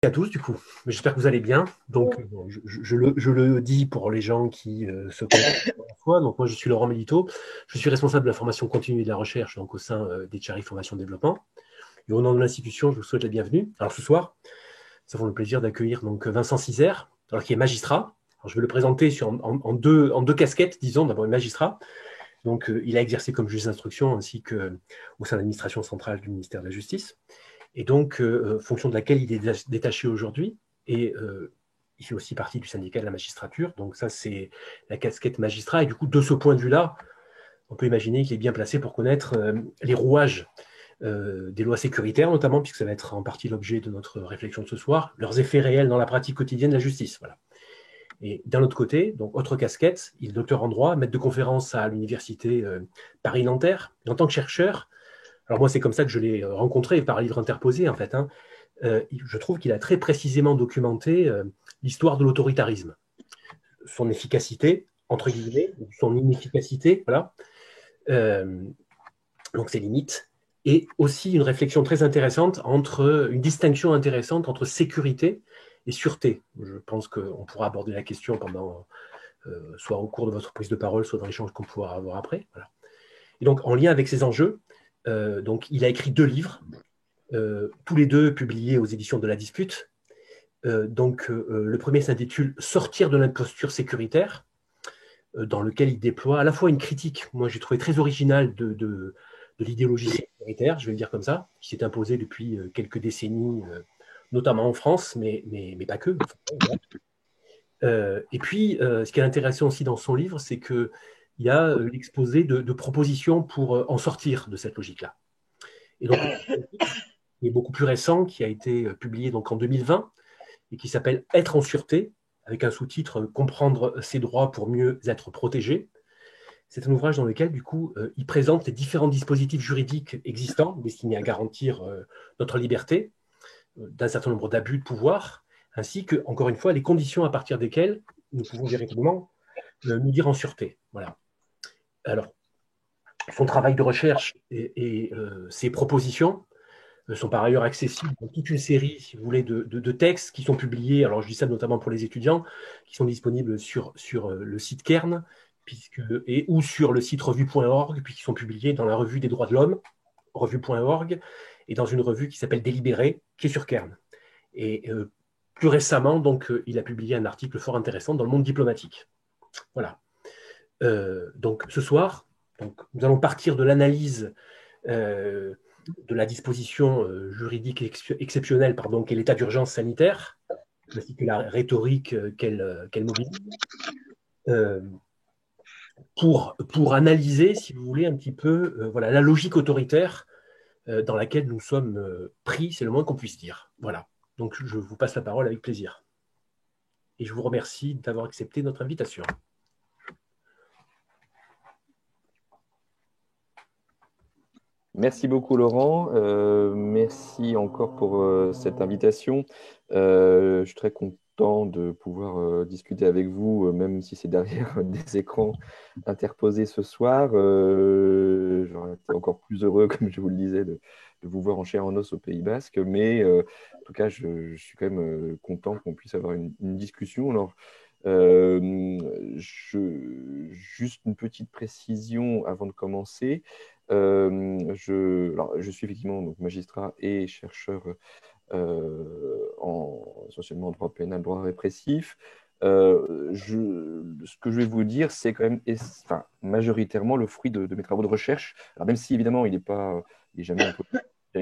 À tous, du coup. J'espère que vous allez bien. Donc, bon, je le dis pour les gens qui se connaissent la première fois. Donc, moi, je suis Laurent Mélito. Je suis responsable de la formation continue et de la recherche donc, au sein des Chari Formation Développement. Et au nom de l'institution, je vous souhaite la bienvenue. Alors, ce soir, nous avons le plaisir d'accueillir donc Vincent Cizère, alors, qui est magistrat. Alors, je vais le présenter en deux casquettes, disons. D'abord, magistrat. Donc, il a exercé comme juge d'instruction ainsi que au sein de l'administration centrale du ministère de la Justice. Et donc, fonction de laquelle il est détaché aujourd'hui. Et il fait aussi partie du syndicat de la magistrature. Donc ça, c'est la casquette magistrat. Et du coup, de ce point de vue-là, on peut imaginer qu'il est bien placé pour connaître les rouages des lois sécuritaires, notamment, puisque ça va être en partie l'objet de notre réflexion de ce soir, leurs effets réels dans la pratique quotidienne de la justice. Voilà. Et d'un autre côté, donc autre casquette, il est docteur en droit, maître de conférence à l'université Paris-Nanterre. Et en tant que chercheur, alors moi, c'est comme ça que je l'ai rencontré par livre interposé, en fait. Je trouve qu'il a très précisément documenté l'histoire de l'autoritarisme, son efficacité, entre guillemets, son inefficacité, voilà, euh, donc ses limites, et aussi une réflexion très intéressante une distinction intéressante entre sécurité et sûreté. Je pense qu'on pourra aborder la question pendant, soit au cours de votre prise de parole, soit dans l'échange qu'on pourra avoir après. Voilà. Et donc, en lien avec ces enjeux, donc, il a écrit deux livres, tous les deux publiés aux éditions de La Dispute. Le premier s'intitule Sortir de l'imposture sécuritaire, dans lequel il déploie à la fois une critique, moi j'ai trouvé très originale de l'idéologie sécuritaire, je vais le dire comme ça, qui s'est imposée depuis quelques décennies, notamment en France, mais pas que. Et puis, ce qui est intéressant aussi dans son livre, c'est qu'il y a l'exposé de propositions pour en sortir de cette logique-là. Et donc, il est beaucoup plus récent, qui a été publié donc en 2020, et qui s'appelle Être en sûreté, avec un sous-titre Comprendre ses droits pour mieux être protégé. C'est un ouvrage dans lequel, du coup, il présente les différents dispositifs juridiques existants destinés à garantir notre liberté d'un certain nombre d'abus de pouvoir, ainsi que, encore une fois, les conditions à partir desquelles nous pouvons véritablement nous dire en sûreté. Voilà. Alors, son travail de recherche et ses propositions sont par ailleurs accessibles dans toute une série, si vous voulez, de textes qui sont publiés. Alors, je dis ça notamment pour les étudiants, qui sont disponibles sur le site Kern ou sur le site revue.org, puis qui sont publiés dans la revue des droits de l'homme, revue.org, et dans une revue qui s'appelle Délibéré, qui est sur Kern. Et plus récemment, donc, il a publié un article fort intéressant dans le monde diplomatique. Voilà. Donc, ce soir, donc, nous allons partir de l'analyse euh, de la disposition juridique exceptionnelle qu'est l'état d'urgence sanitaire, ainsi que la rhétorique qu'elle mobilise, euh, pour analyser, si vous voulez, un petit peu voilà, la logique autoritaire dans laquelle nous sommes pris, c'est le moins qu'on puisse dire. Voilà. Donc je vous passe la parole avec plaisir. Et je vous remercie d'avoir accepté notre invitation. Merci beaucoup Laurent. Merci encore pour cette invitation. Je suis très content de pouvoir discuter avec vous, même si c'est derrière des écrans interposés ce soir. J'aurais été encore plus heureux, comme je vous le disais, de vous voir en chair et en os au Pays Basque. Mais en tout cas, je suis quand même content qu'on puisse avoir une discussion. Alors, juste une petite précision avant de commencer. Je suis effectivement donc, magistrat et chercheur essentiellement en droit pénal, droit répressif. Ce que je vais vous dire, c'est quand même enfin, majoritairement le fruit de mes travaux de recherche. Alors, même si évidemment, il est jamais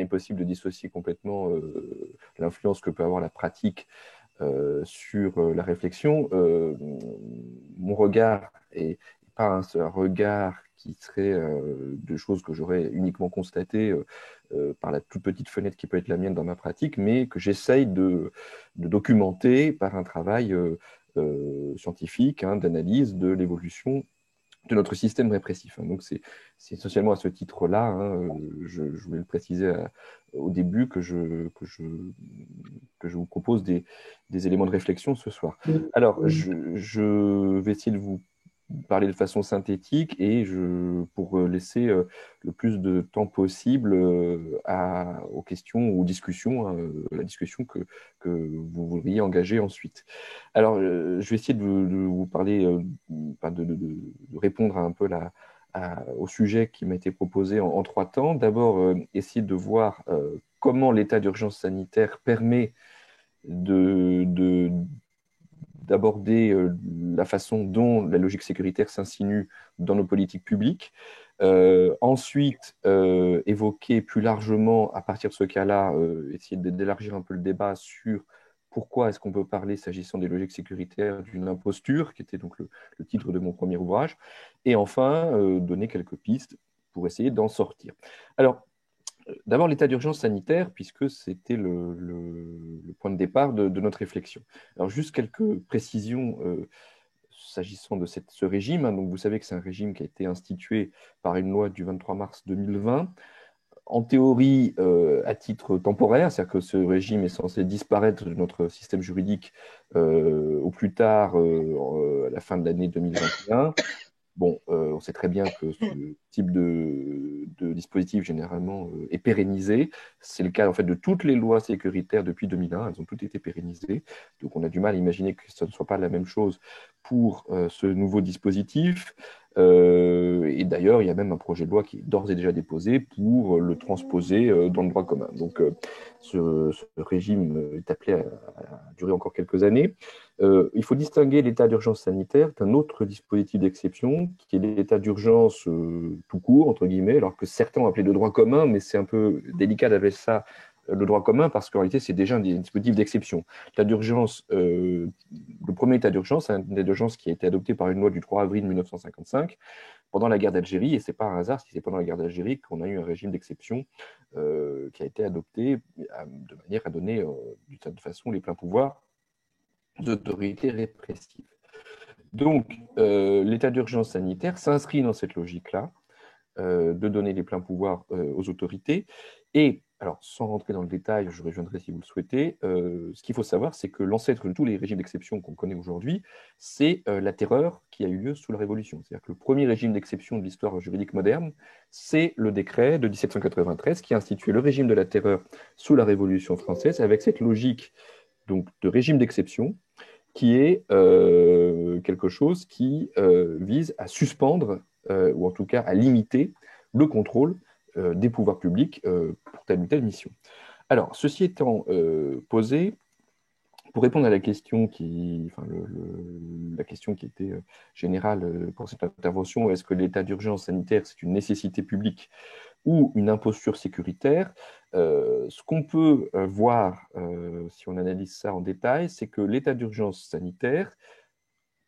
possible de dissocier complètement l'influence que peut avoir la pratique sur la réflexion, mon regard est pas un regard qui serait de choses que j'aurais uniquement constatées par la toute petite fenêtre qui peut être la mienne dans ma pratique, mais que j'essaye de documenter par un travail scientifique, hein, d'analyse de l'évolution de notre système répressif. Donc c'est essentiellement à ce titre-là, hein, je voulais le préciser au début, que je vous propose des éléments de réflexion ce soir. Alors, je vais essayer de vous parler de façon synthétique et pour laisser le plus de temps possible aux questions ou aux discussions, hein, la discussion que vous voudriez engager ensuite. Alors, je vais essayer de vous parler, enfin, de répondre un peu au sujet qui m'a été proposé en trois temps. D'abord, essayer de voir comment l'état d'urgence sanitaire permet de, de- d'aborder la façon dont la logique sécuritaire s'insinue dans nos politiques publiques. Ensuite, évoquer plus largement, à partir de ce cas-là, essayer d'élargir un peu le débat sur pourquoi est-ce qu'on peut parler, s'agissant des logiques sécuritaires, d'une imposture, qui était donc le titre de mon premier ouvrage. Et enfin, donner quelques pistes pour essayer d'en sortir. Alors, d'abord, l'état d'urgence sanitaire, puisque c'était le point de départ de notre réflexion. Alors, juste quelques précisions s'agissant de ce régime. Hein. Donc, vous savez que c'est un régime qui a été institué par une loi du 23 mars 2020. En théorie, à titre temporaire, c'est-à-dire que ce régime est censé disparaître de notre système juridique au plus tard à la fin de l'année 2021. Bon, on sait très bien que ce type de dispositif, généralement, est pérennisé. C'est le cas, en fait, de toutes les lois sécuritaires depuis 2001. Elles ont toutes été pérennisées. Donc, on a du mal à imaginer que ce ne soit pas la même chose pour ce nouveau dispositif. Et d'ailleurs, il y a même un projet de loi qui est d'ores et déjà déposé pour le transposer dans le droit commun. Donc, ce régime est appelé à durer encore quelques années. Il faut distinguer l'état d'urgence sanitaire d'un autre dispositif d'exception, qui est l'état d'urgence tout court, entre guillemets, alors que certains ont appelé le droit commun, mais c'est un peu délicat d'appeler ça le droit commun, parce qu'en réalité, c'est déjà un dispositif d'exception. L'état d'urgence, le premier état d'urgence, c'est un état d'urgence qui a été adopté par une loi du 3 avril 1955, pendant la guerre d'Algérie, et c'est pas un hasard si c'est pendant la guerre d'Algérie qu'on a eu un régime d'exception qui a été adopté de manière à donner, d'une certaine façon, les pleins pouvoirs d'autorité répressive. Donc, l'état d'urgence sanitaire s'inscrit dans cette logique-là, de donner les pleins pouvoirs aux autorités. Et, alors, sans rentrer dans le détail, je reviendrai si vous le souhaitez, ce qu'il faut savoir, c'est que l'ancêtre de tous les régimes d'exception qu'on connaît aujourd'hui, c'est la terreur qui a eu lieu sous la Révolution. C'est-à-dire que le premier régime d'exception de l'histoire juridique moderne, c'est le décret de 1793 qui a institué le régime de la terreur sous la Révolution française, avec cette logique donc, de régime d'exception qui est quelque chose qui vise à suspendre, ou en tout cas à limiter le contrôle des pouvoirs publics pour telle ou telle mission. Alors, ceci étant posé, pour répondre à la question la question qui était générale pour cette intervention, est-ce que l'état d'urgence sanitaire, c'est une nécessité publique ou une imposture sécuritaire? Ce qu'on peut voir, si on analyse ça en détail, c'est que l'état d'urgence sanitaire,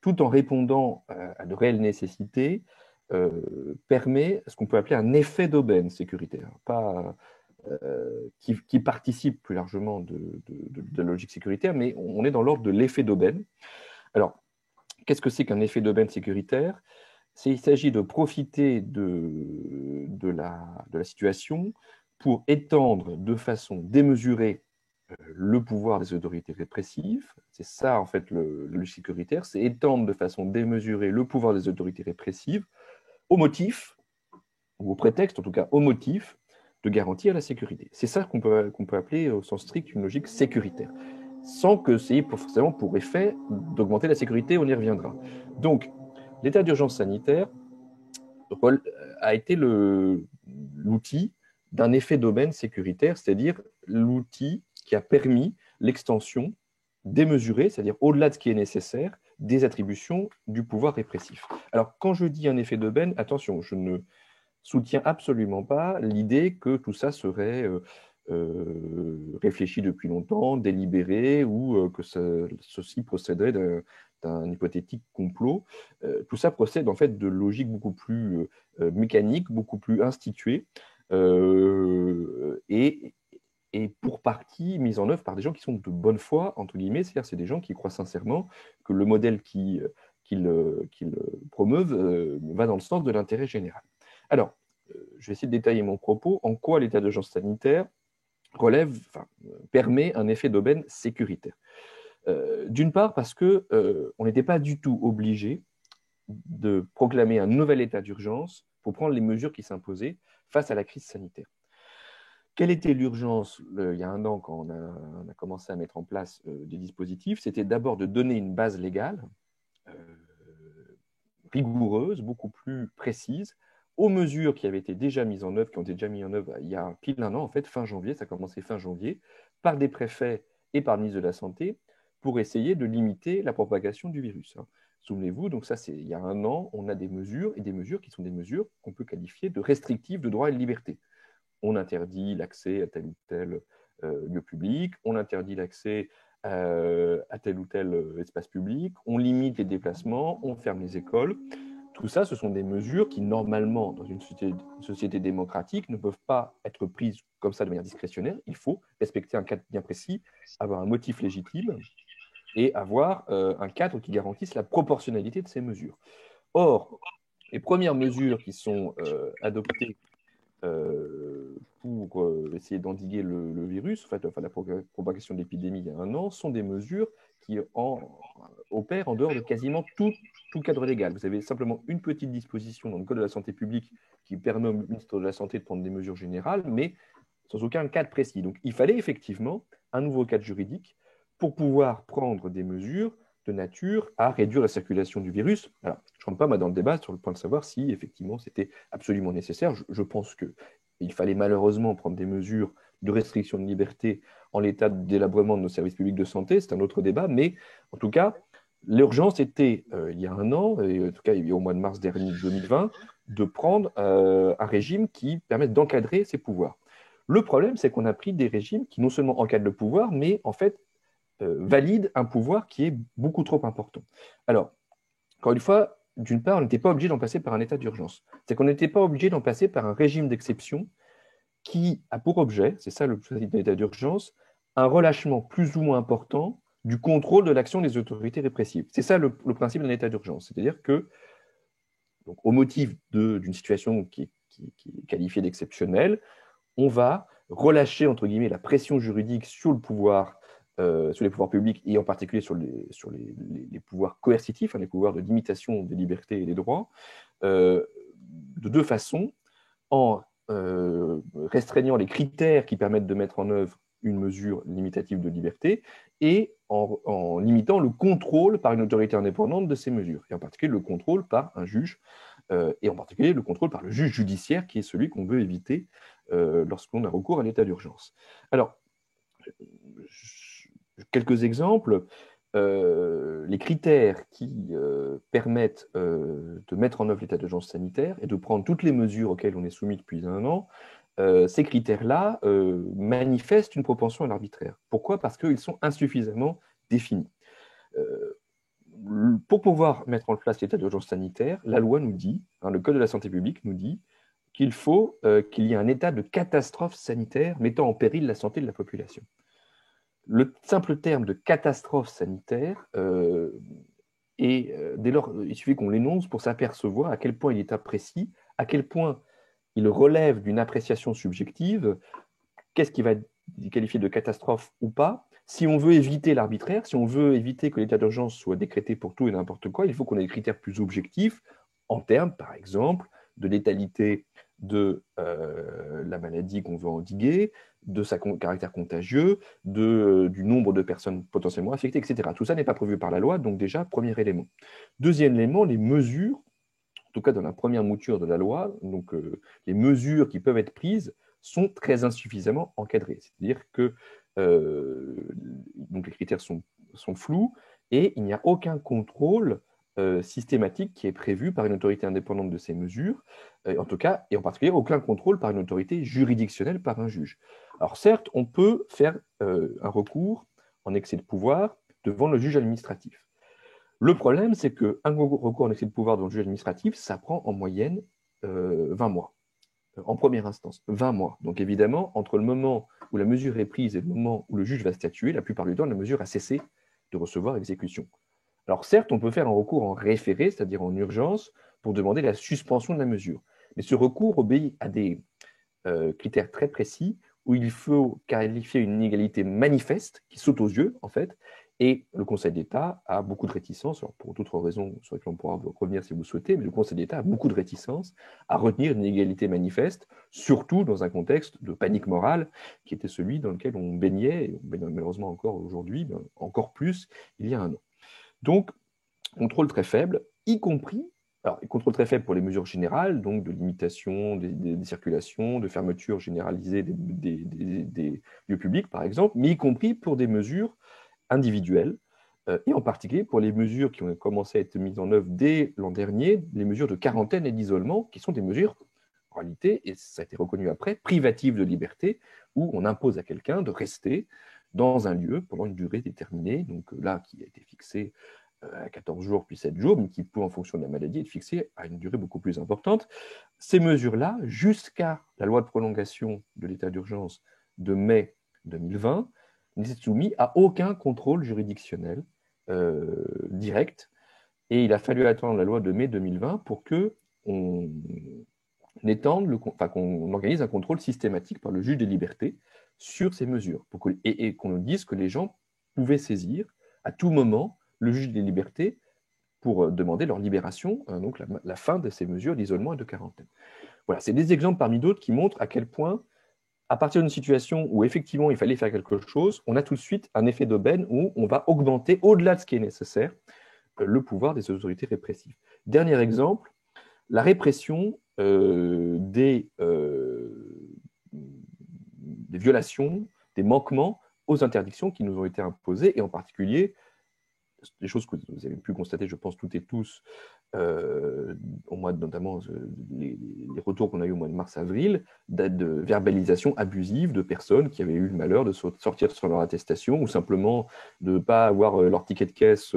tout en répondant à de réelles nécessités, permet ce qu'on peut appeler un effet d'aubaine sécuritaire, pas, qui participe plus largement de la logique sécuritaire, mais on est dans l'ordre de l'effet d'aubaine. Alors, qu'est-ce que c'est qu'un effet d'aubaine sécuritaire? Il s'agit de profiter de la situation pour étendre de façon démesurée le pouvoir des autorités répressives. C'est ça, en fait, le sécuritaire, c'est étendre de façon démesurée le pouvoir des autorités répressives au motif, ou au prétexte, en tout cas au motif, de garantir la sécurité. C'est ça qu'on peut appeler, au sens strict, une logique sécuritaire, sans que c'est ait forcément pour effet d'augmenter la sécurité, on y reviendra. Donc, l'état d'urgence sanitaire a été l'outil d'un effet d'aubaine sécuritaire, c'est-à-dire l'outil qui a permis l'extension démesurée, c'est-à-dire au-delà de ce qui est nécessaire, des attributions du pouvoir répressif. Alors, quand je dis un effet d'aubaine, attention, je ne soutiens absolument pas l'idée que tout ça serait réfléchi depuis longtemps, délibéré, ou que ceci procéderait d'un hypothétique complot. Tout ça procède en fait de logiques beaucoup plus mécaniques, beaucoup plus instituées, et pour partie mise en œuvre par des gens qui sont de bonne foi, entre guillemets, c'est-à-dire c'est des gens qui croient sincèrement que le modèle qu'ils promeuvent va dans le sens de l'intérêt général. Alors, je vais essayer de détailler mon propos. En quoi l'état d'urgence sanitaire permet un effet d'aubaine sécuritaire? D'une part, parce qu'on n'était pas du tout obligé de proclamer un nouvel état d'urgence pour prendre les mesures qui s'imposaient face à la crise sanitaire. Quelle était l'urgence il y a un an quand on a commencé à mettre en place des dispositifs? C'était d'abord de donner une base légale euh, rigoureuse, beaucoup plus précise, aux mesures qui avaient été déjà mises en œuvre, qui ont été déjà mises en œuvre il y a pile un an, en fait, fin janvier, ça a commencé fin janvier, par des préfets et par le ministre de la Santé, pour essayer de limiter la propagation du virus. Souvenez-vous, donc ça, c'est il y a un an, on a des mesures, et des mesures qui sont des mesures qu'on peut qualifier de restrictives de droits et de liberté. On interdit l'accès à tel ou tel lieu public, on interdit l'accès à tel ou tel espace public, on limite les déplacements, on ferme les écoles. Tout ça, ce sont des mesures qui, normalement, dans une société démocratique, ne peuvent pas être prises comme ça de manière discrétionnaire. Il faut respecter un cadre bien précis, avoir un motif légitime et avoir un cadre qui garantisse la proportionnalité de ces mesures. Or, les premières mesures qui sont adoptées pour essayer d'endiguer le virus, enfin, la propagation de l'épidémie il y a un an, sont des mesures qui opèrent en dehors de quasiment tout cadre légal. Vous avez simplement une petite disposition dans le Code de la santé publique qui permet au ministre de la Santé de prendre des mesures générales, mais sans aucun cadre précis. Donc il fallait effectivement un nouveau cadre juridique pour pouvoir prendre des mesures de nature à réduire la circulation du virus. Alors, je ne rentre pas moi, dans le débat sur le point de savoir si effectivement c'était absolument nécessaire. Je pense qu'il fallait malheureusement prendre des mesures de restriction de liberté en l'état de délabrement de nos services publics de santé. C'est un autre débat, mais en tout cas, l'urgence était, il y a un an, et en tout cas au mois de mars dernier 2020, de prendre un régime qui permette d'encadrer ces pouvoirs. Le problème, c'est qu'on a pris des régimes qui non seulement encadrent le pouvoir, mais en fait valide un pouvoir qui est beaucoup trop important. Alors, encore une fois, d'une part, on n'était pas obligé d'en passer par un état d'urgence. C'est qu'on n'était pas obligé d'en passer par un régime d'exception qui a pour objet, c'est ça le principe de l'état d'urgence, un relâchement plus ou moins important du contrôle de l'action des autorités répressives. C'est ça le principe d'un état d'urgence. C'est-à-dire que, donc, au motif d'une situation qui est qualifiée d'exceptionnelle, on va relâcher, entre guillemets, la pression juridique sur le pouvoir sur les pouvoirs publics et en particulier sur les pouvoirs coercitifs, les pouvoirs de limitation des libertés et des droits, de deux façons, en restreignant les critères qui permettent de mettre en œuvre une mesure limitative de liberté et en limitant le contrôle par une autorité indépendante de ces mesures, et en particulier le contrôle par un juge, et en particulier le contrôle par le juge judiciaire, qui est celui qu'on veut éviter lorsqu'on a recours à l'état d'urgence. Alors, quelques exemples. Les critères qui permettent de mettre en œuvre l'état d'urgence sanitaire et de prendre toutes les mesures auxquelles on est soumis depuis un an, ces critères-là manifestent une propension à l'arbitraire. Pourquoi? Parce qu'ils sont insuffisamment définis. Pour pouvoir mettre en place l'état d'urgence sanitaire, la loi nous dit, le Code de la santé publique nous dit qu'il faut qu'il y ait un état de catastrophe sanitaire mettant en péril la santé de la population. Le simple terme de catastrophe sanitaire et dès lors, il suffit qu'on l'énonce pour s'apercevoir à quel point il est imprécis, à quel point il relève d'une appréciation subjective, qu'est-ce qui va être qualifié de catastrophe ou pas. Si on veut éviter l'arbitraire, si on veut éviter que l'état d'urgence soit décrété pour tout et n'importe quoi, il faut qu'on ait des critères plus objectifs en termes, par exemple, de létalité de la maladie qu'on veut endiguer, de sa caractère contagieux, du nombre de personnes potentiellement affectées, etc. Tout ça n'est pas prévu par la loi, donc déjà, premier élément. Deuxième élément, les mesures, en tout cas dans la première mouture de la loi, donc les mesures qui peuvent être prises sont très insuffisamment encadrées. C'est-à-dire que donc les critères sont flous et il n'y a aucun contrôle systématique qui est prévu par une autorité indépendante de ces mesures, en tout cas, et en particulier aucun contrôle par une autorité juridictionnelle, par un juge. Alors certes, on peut faire un recours en excès de pouvoir devant le juge administratif. Le problème, c'est qu'un recours en excès de pouvoir devant le juge administratif, ça prend en moyenne 20 mois, en première instance, 20 mois. Donc évidemment, entre le moment où la mesure est prise et le moment où le juge va statuer, la plupart du temps, la mesure a cessé de recevoir exécution. Alors certes, on peut faire un recours en référé, c'est-à-dire en urgence, pour demander la suspension de la mesure. Mais ce recours obéit à des critères très précis où il faut qualifier une inégalité manifeste qui saute aux yeux, en fait, Et le Conseil d'État a beaucoup de réticence, alors pour d'autres raisons sur lesquelles on pourra revenir si vous souhaitez, mais le Conseil d'État a beaucoup de réticence à retenir une égalité manifeste, surtout dans un contexte de panique morale qui était celui dans lequel on baignait, et on baigne malheureusement encore aujourd'hui, mais encore plus il y a un an. Donc, contrôle très faible, y compris, alors contrôle très faible pour les mesures générales, donc de limitation des circulations, de fermeture généralisée des lieux publics, par exemple, mais y compris pour des mesures individuelles, et en particulier pour les mesures qui ont commencé à être mises en œuvre dès l'an dernier, les mesures de quarantaine et d'isolement, qui sont des mesures, en réalité, et ça a été reconnu après, privatives de liberté, où on impose à quelqu'un de rester dans un lieu pendant une durée déterminée, donc là, qui a été fixée à 14 jours puis 7 jours, mais qui peut, en fonction de la maladie, être fixée à une durée beaucoup plus importante. Ces mesures-là, jusqu'à la loi de prolongation de l'état d'urgence de mai 2020, n'étaient soumis à aucun contrôle juridictionnel direct. Et il a fallu attendre la loi de mai 2020 pour qu'on qu'on organise un contrôle systématique par le juge des libertés sur ces mesures, et qu'on nous dise que les gens pouvaient saisir à tout moment le juge des libertés pour demander leur libération, donc la fin de ces mesures d'isolement et de quarantaine. Voilà, c'est des exemples parmi d'autres qui montrent à quel point, à partir d'une situation où effectivement il fallait faire quelque chose, on a tout de suite un effet d'aubaine où on va augmenter, au-delà de ce qui est nécessaire, le pouvoir des autorités répressives. Dernier exemple, la répression des violations, des manquements aux interdictions qui nous ont été imposées, et en particulier des choses que vous avez pu constater, je pense, toutes et tous, au mois notamment les retours qu'on a eu au mois de mars-avril, de verbalisation abusive de personnes qui avaient eu le malheur de sortir sur leur attestation ou simplement de ne pas avoir leur ticket de caisse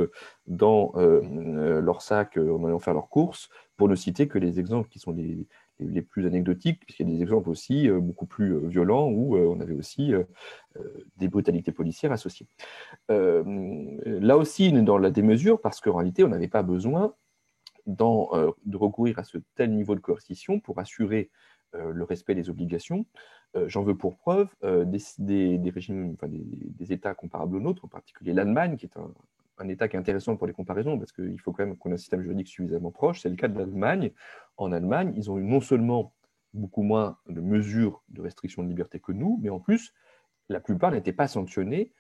dans leur sac en allant faire leurs courses, pour ne citer que les exemples qui sont les plus anecdotiques, puisqu'il y a des exemples aussi beaucoup plus violents où on avait aussi des brutalités policières associées. Là aussi, dans la démesure, parce qu'en réalité, on n'avait pas besoin de recourir à ce tel niveau de coercition pour assurer le respect des obligations. J'en veux pour preuve des régimes, des États comparables aux nôtres, en particulier l'Allemagne, qui est un État qui est intéressant pour les comparaisons, parce qu'il faut quand même qu'on ait un système juridique suffisamment proche. C'est le cas de l'Allemagne. En Allemagne, ils ont eu non seulement beaucoup moins de mesures de restriction de liberté que nous, mais en plus, la plupart n'étaient pas sanctionnés,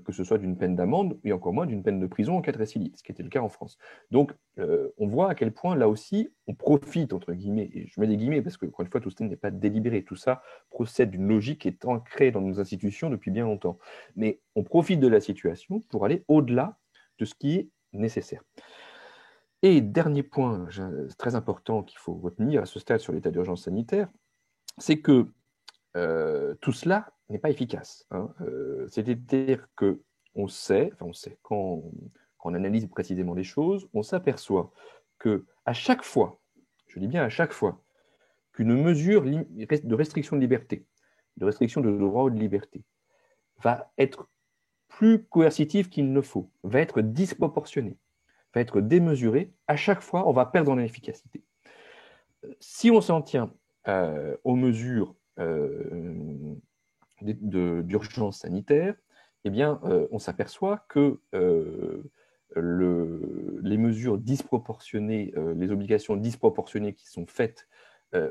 que ce soit d'une peine d'amende et encore moins d'une peine de prison en cas de récidive, ce qui était le cas en France. Donc, on voit à quel point, là aussi, on profite, entre guillemets, et je mets des guillemets parce que, encore une fois, tout cela n'est pas délibéré, tout ça procède d'une logique qui est ancrée dans nos institutions depuis bien longtemps. Mais on profite de la situation pour aller au-delà de ce qui est nécessaire. Et dernier point très important qu'il faut retenir à ce stade sur l'état d'urgence sanitaire, c'est que tout cela n'est pas efficace. C'est-à-dire qu'on sait, quand on analyse précisément les choses, on s'aperçoit qu'à chaque fois, je dis bien à chaque fois, qu'une mesure de restriction de liberté, de restriction de droit ou de liberté, va être plus coercitive qu'il ne faut, va être disproportionnée, va être démesurée, à chaque fois, on va perdre en efficacité. Si on s'en tient aux mesures d'urgence sanitaire, eh bien, on s'aperçoit que les mesures disproportionnées, les obligations disproportionnées qui sont faites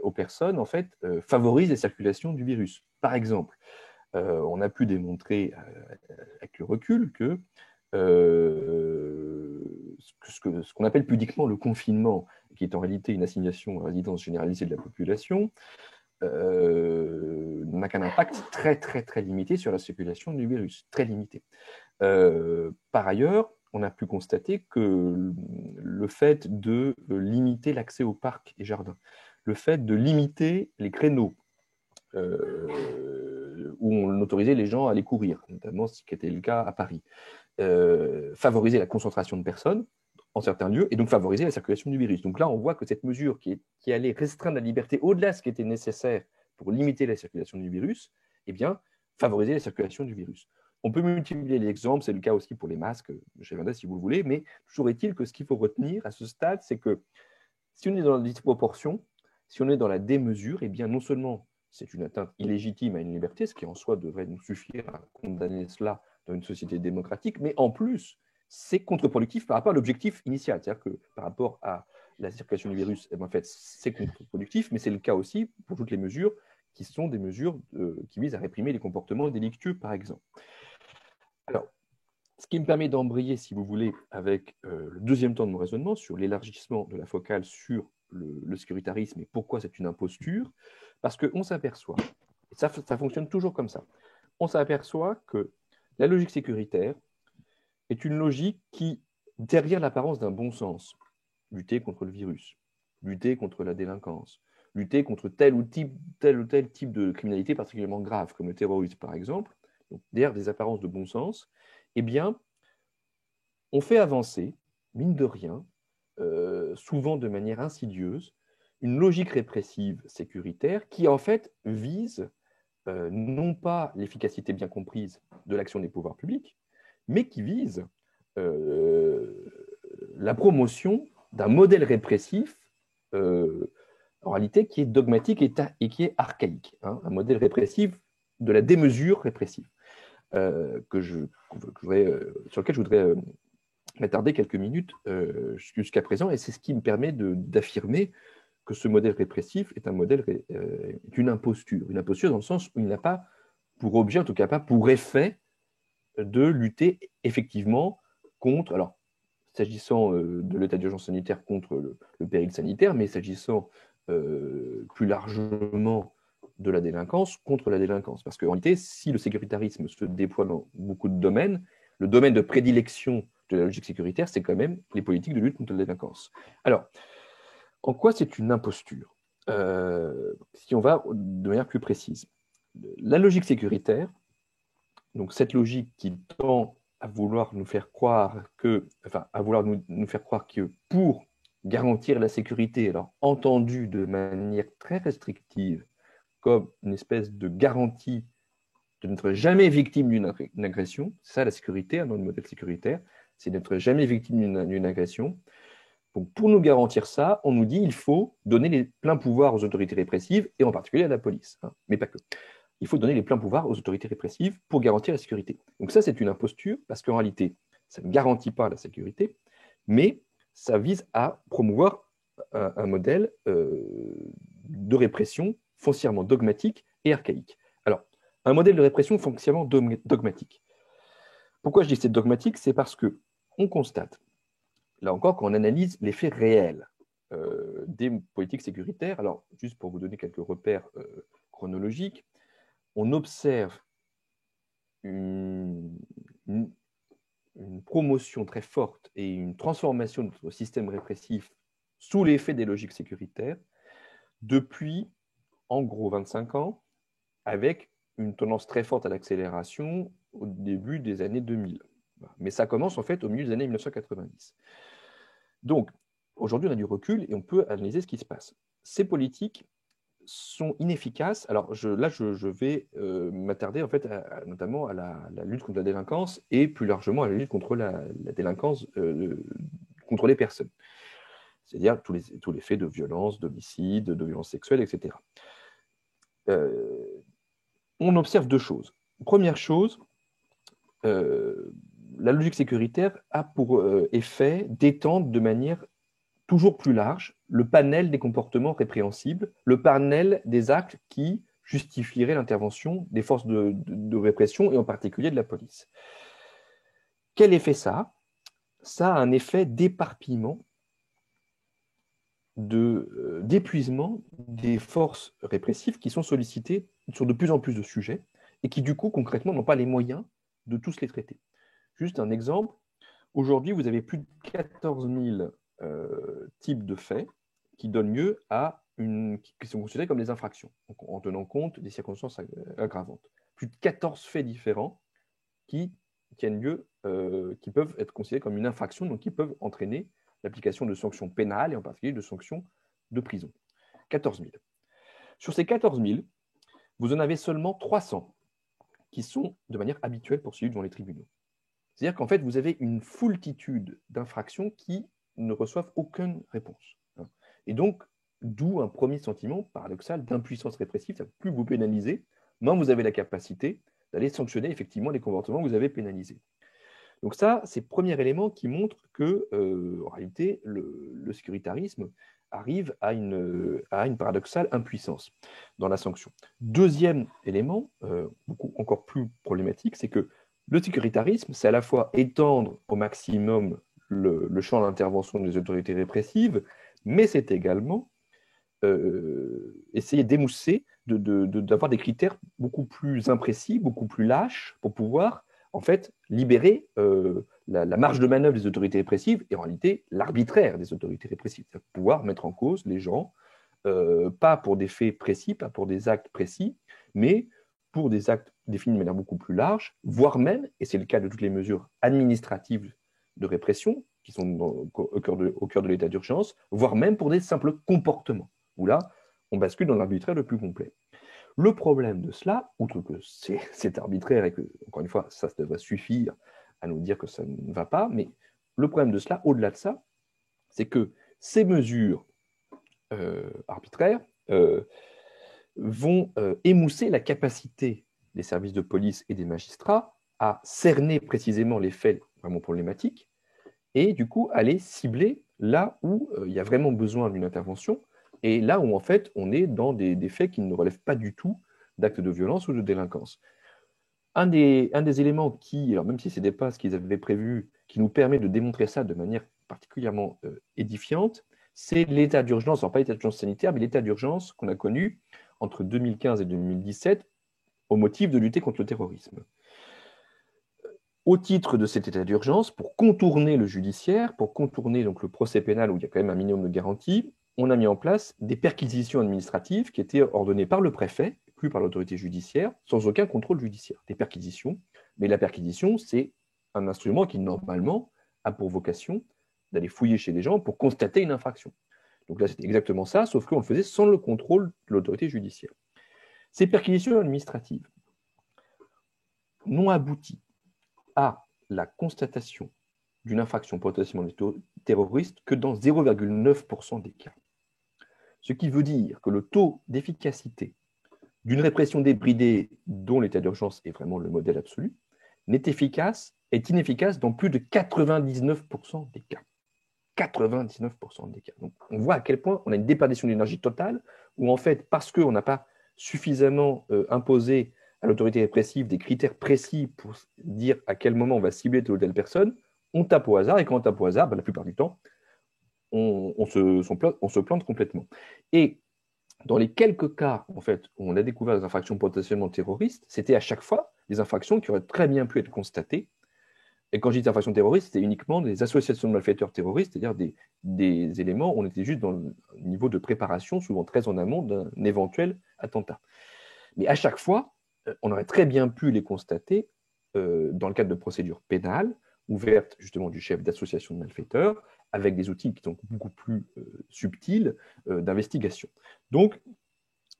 aux personnes, en fait, favorisent la circulation du virus. Par exemple, on a pu démontrer avec le recul que ce qu'on appelle pudiquement le confinement, qui est en réalité une assignation à résidence généralisée de la population, n'a qu'un impact très très très limité sur la circulation du virus, très limité. Par ailleurs, on a pu constater que le fait de limiter l'accès aux parcs et jardins, le fait de limiter les créneaux où on autorisait les gens à aller courir, notamment ce qui était le cas à Paris, favoriser la concentration de personnes en certains lieux et donc favoriser la circulation du virus. Donc là, on voit que cette mesure qui allait restreindre la liberté au-delà de ce qui était nécessaire pour limiter la circulation du virus, eh bien, favoriser la circulation du virus. On peut multiplier les exemples, c'est le cas aussi pour les masques, je reviendrai si vous le voulez, mais toujours est-il que ce qu'il faut retenir à ce stade, c'est que si on est dans la disproportion, si on est dans la démesure, eh bien, non seulement c'est une atteinte illégitime à une liberté, ce qui en soi devrait nous suffire à condamner cela dans une société démocratique, mais en plus, c'est contre-productif par rapport à l'objectif initial. C'est-à-dire que par rapport à la circulation du virus, en fait, c'est contre-productif, mais c'est le cas aussi pour toutes les mesures qui sont des mesures qui visent à réprimer les comportements délictueux, par exemple. Alors, ce qui me permet d'embrayer, si vous voulez, avec le deuxième temps de mon raisonnement sur l'élargissement de la focale sur le sécuritarisme et pourquoi c'est une imposture, parce qu'on s'aperçoit, et ça fonctionne toujours comme ça, on s'aperçoit que la logique sécuritaire est une logique qui, derrière l'apparence d'un bon sens, lutter contre le virus, lutter contre la délinquance, lutter contre tel ou tel type de criminalité particulièrement grave, comme le terrorisme par exemple, donc derrière des apparences de bon sens, eh bien, on fait avancer, mine de rien, souvent de manière insidieuse, une logique répressive sécuritaire qui en fait vise non pas l'efficacité bien comprise de l'action des pouvoirs publics, mais qui vise la promotion d'un modèle répressif, en réalité, qui est dogmatique et qui est archaïque, hein, un modèle répressif de la démesure répressive, sur lequel je voudrais m'attarder quelques minutes jusqu'à présent, et c'est ce qui me permet d'affirmer que ce modèle répressif est un modèle, une imposture dans le sens où il n'a pas pour objet, en tout cas pas pour effet, de lutter effectivement contre, alors s'agissant de l'état d'urgence sanitaire contre le péril sanitaire, mais s'agissant plus largement de la délinquance contre la délinquance. Parce qu'en réalité, si le sécuritarisme se déploie dans beaucoup de domaines, le domaine de prédilection de la logique sécuritaire, c'est quand même les politiques de lutte contre la délinquance. Alors, en quoi c'est une imposture si on va de manière plus précise. La logique sécuritaire, donc cette logique qui tend à vouloir nous faire croire que, enfin, à vouloir nous faire croire que pour garantir la sécurité, alors entendu de manière très restrictive, comme une espèce de garantie de n'être jamais victime d'une agression, c'est ça la sécurité, dans le modèle sécuritaire, c'est d'être jamais victime d'une agression. Donc, pour nous garantir ça, on nous dit qu'il faut donner les pleins pouvoirs aux autorités répressives, et en particulier à la police, hein, mais pas que. Il faut donner les pleins pouvoirs aux autorités répressives pour garantir la sécurité. Donc ça, c'est une imposture, parce qu'en réalité, ça ne garantit pas la sécurité, mais ça vise à promouvoir un modèle de répression foncièrement dogmatique et archaïque. Alors, un modèle de répression foncièrement dogmatique. Pourquoi je dis que c'est dogmatique? C'est parce qu'on constate, là encore, quand on analyse les faits réels des politiques sécuritaires, alors juste pour vous donner quelques repères chronologiques, on observe une promotion très forte et une transformation de notre système répressif sous l'effet des logiques sécuritaires depuis, en gros, 25 ans, avec une tendance très forte à l'accélération au début des années 2000. Mais ça commence en fait au milieu des années 1990. Donc, aujourd'hui, on a du recul et on peut analyser ce qui se passe. Ces politiques sont inefficaces. Alors je vais m'attarder en fait notamment à la lutte contre la délinquance et plus largement à la lutte contre la délinquance contre les personnes. C'est-à-dire tous les faits de violence, d'homicide, de violence sexuelle, etc. On observe deux choses. Première chose, la logique sécuritaire a pour effet d'étendre de manière toujours plus large le panel des comportements répréhensibles, le panel des actes qui justifieraient l'intervention des forces de répression et en particulier de la police. Quel effet ça a? Ça a un effet d'éparpillement, d'épuisement des forces répressives qui sont sollicitées sur de plus en plus de sujets et qui du coup concrètement n'ont pas les moyens de tous les traiter. Juste un exemple, aujourd'hui vous avez plus de 14 000 types de faits qui donnent lieu à qui sont considérés comme des infractions, donc en tenant compte des circonstances aggravantes. Plus de 14 faits différents qui tiennent lieu, qui peuvent être considérés comme une infraction, donc qui peuvent entraîner l'application de sanctions pénales et en particulier de sanctions de prison. 14 000. Sur ces 14 000, vous en avez seulement 300 qui sont de manière habituelle poursuivis devant les tribunaux. C'est-à-dire qu'en fait, vous avez une foultitude d'infractions qui ne reçoivent aucune réponse. Et donc, d'où un premier sentiment paradoxal d'impuissance répressive. Plus vous pénalisez, moins vous avez la capacité d'aller sanctionner effectivement les comportements que vous avez pénalisés. Donc ça, c'est le premier élément qui montre que, en réalité, le sécuritarisme arrive à une paradoxale impuissance dans la sanction. Deuxième élément, encore plus problématique, c'est que le sécuritarisme, c'est à la fois étendre au maximum le champ d'intervention des autorités répressives, mais c'est également essayer d'émousser, d'avoir des critères beaucoup plus imprécis, beaucoup plus lâches pour pouvoir en fait libérer la marge de manœuvre des autorités répressives et en réalité l'arbitraire des autorités répressives, c'est-à-dire pouvoir mettre en cause les gens, pas pour des faits précis, pas pour des actes précis, mais pour des actes définis de manière beaucoup plus large, voire même, et c'est le cas de toutes les mesures administratives de répression qui sont au cœur de l'état d'urgence, voire même pour des simples comportements, où là, on bascule dans l'arbitraire le plus complet. Le problème de cela, outre que c'est arbitraire et que, encore une fois, ça devrait suffire à nous dire que ça ne va pas, mais le problème de cela, au-delà de ça, c'est que ces mesures arbitraires vont émousser la capacité des services de police et des magistrats à cerner précisément les faits vraiment problématiques et du coup aller cibler là où il y a vraiment besoin d'une intervention et là où en fait on est dans des faits qui ne relèvent pas du tout d'actes de violence ou de délinquance. Un des éléments qui, alors même si ce n'était pas ce qu'ils avaient prévu, qui nous permet de démontrer ça de manière particulièrement édifiante, c'est l'état d'urgence, alors pas l'état d'urgence sanitaire, mais l'état d'urgence qu'on a connu entre 2015 et 2017 au motif de lutter contre le terrorisme. Au titre de cet état d'urgence, pour contourner le judiciaire, pour contourner donc le procès pénal où il y a quand même un minimum de garantie, on a mis en place des perquisitions administratives qui étaient ordonnées par le préfet, plus par l'autorité judiciaire, sans aucun contrôle judiciaire. Des perquisitions, mais la perquisition, c'est un instrument qui, normalement, a pour vocation d'aller fouiller chez les gens pour constater une infraction. Donc là, c'était exactement ça, sauf qu'on le faisait sans le contrôle de l'autorité judiciaire. Ces perquisitions administratives n'ont abouti à la constatation d'une infraction potentiellement terroriste que dans 0,9% des cas. Ce qui veut dire que le taux d'efficacité d'une répression débridée dont l'état d'urgence est vraiment le modèle absolu est inefficace dans plus de 99% des cas. 99% des cas. Donc, on voit à quel point on a une déperdition d'énergie totale, où en fait, parce qu'on n'a pas suffisamment imposé à l'autorité répressive des critères précis pour dire à quel moment on va cibler telle ou telle personne, on tape au hasard, et quand on tape au hasard, la plupart du temps, on se plante complètement. Et dans les quelques cas, en fait, où on a découvert des infractions potentiellement terroristes, c'était à chaque fois des infractions qui auraient très bien pu être constatées. Et quand je dis infractions terroristes, c'était uniquement des associations de malfaiteurs terroristes, c'est-à-dire des éléments où on était juste dans le niveau de préparation, souvent très en amont d'un éventuel attentat. Mais à chaque fois, on aurait très bien pu les constater dans le cadre de procédures pénales, ouvertes justement du chef d'association de malfaiteurs, avec des outils qui sont beaucoup plus subtils d'investigation. Donc,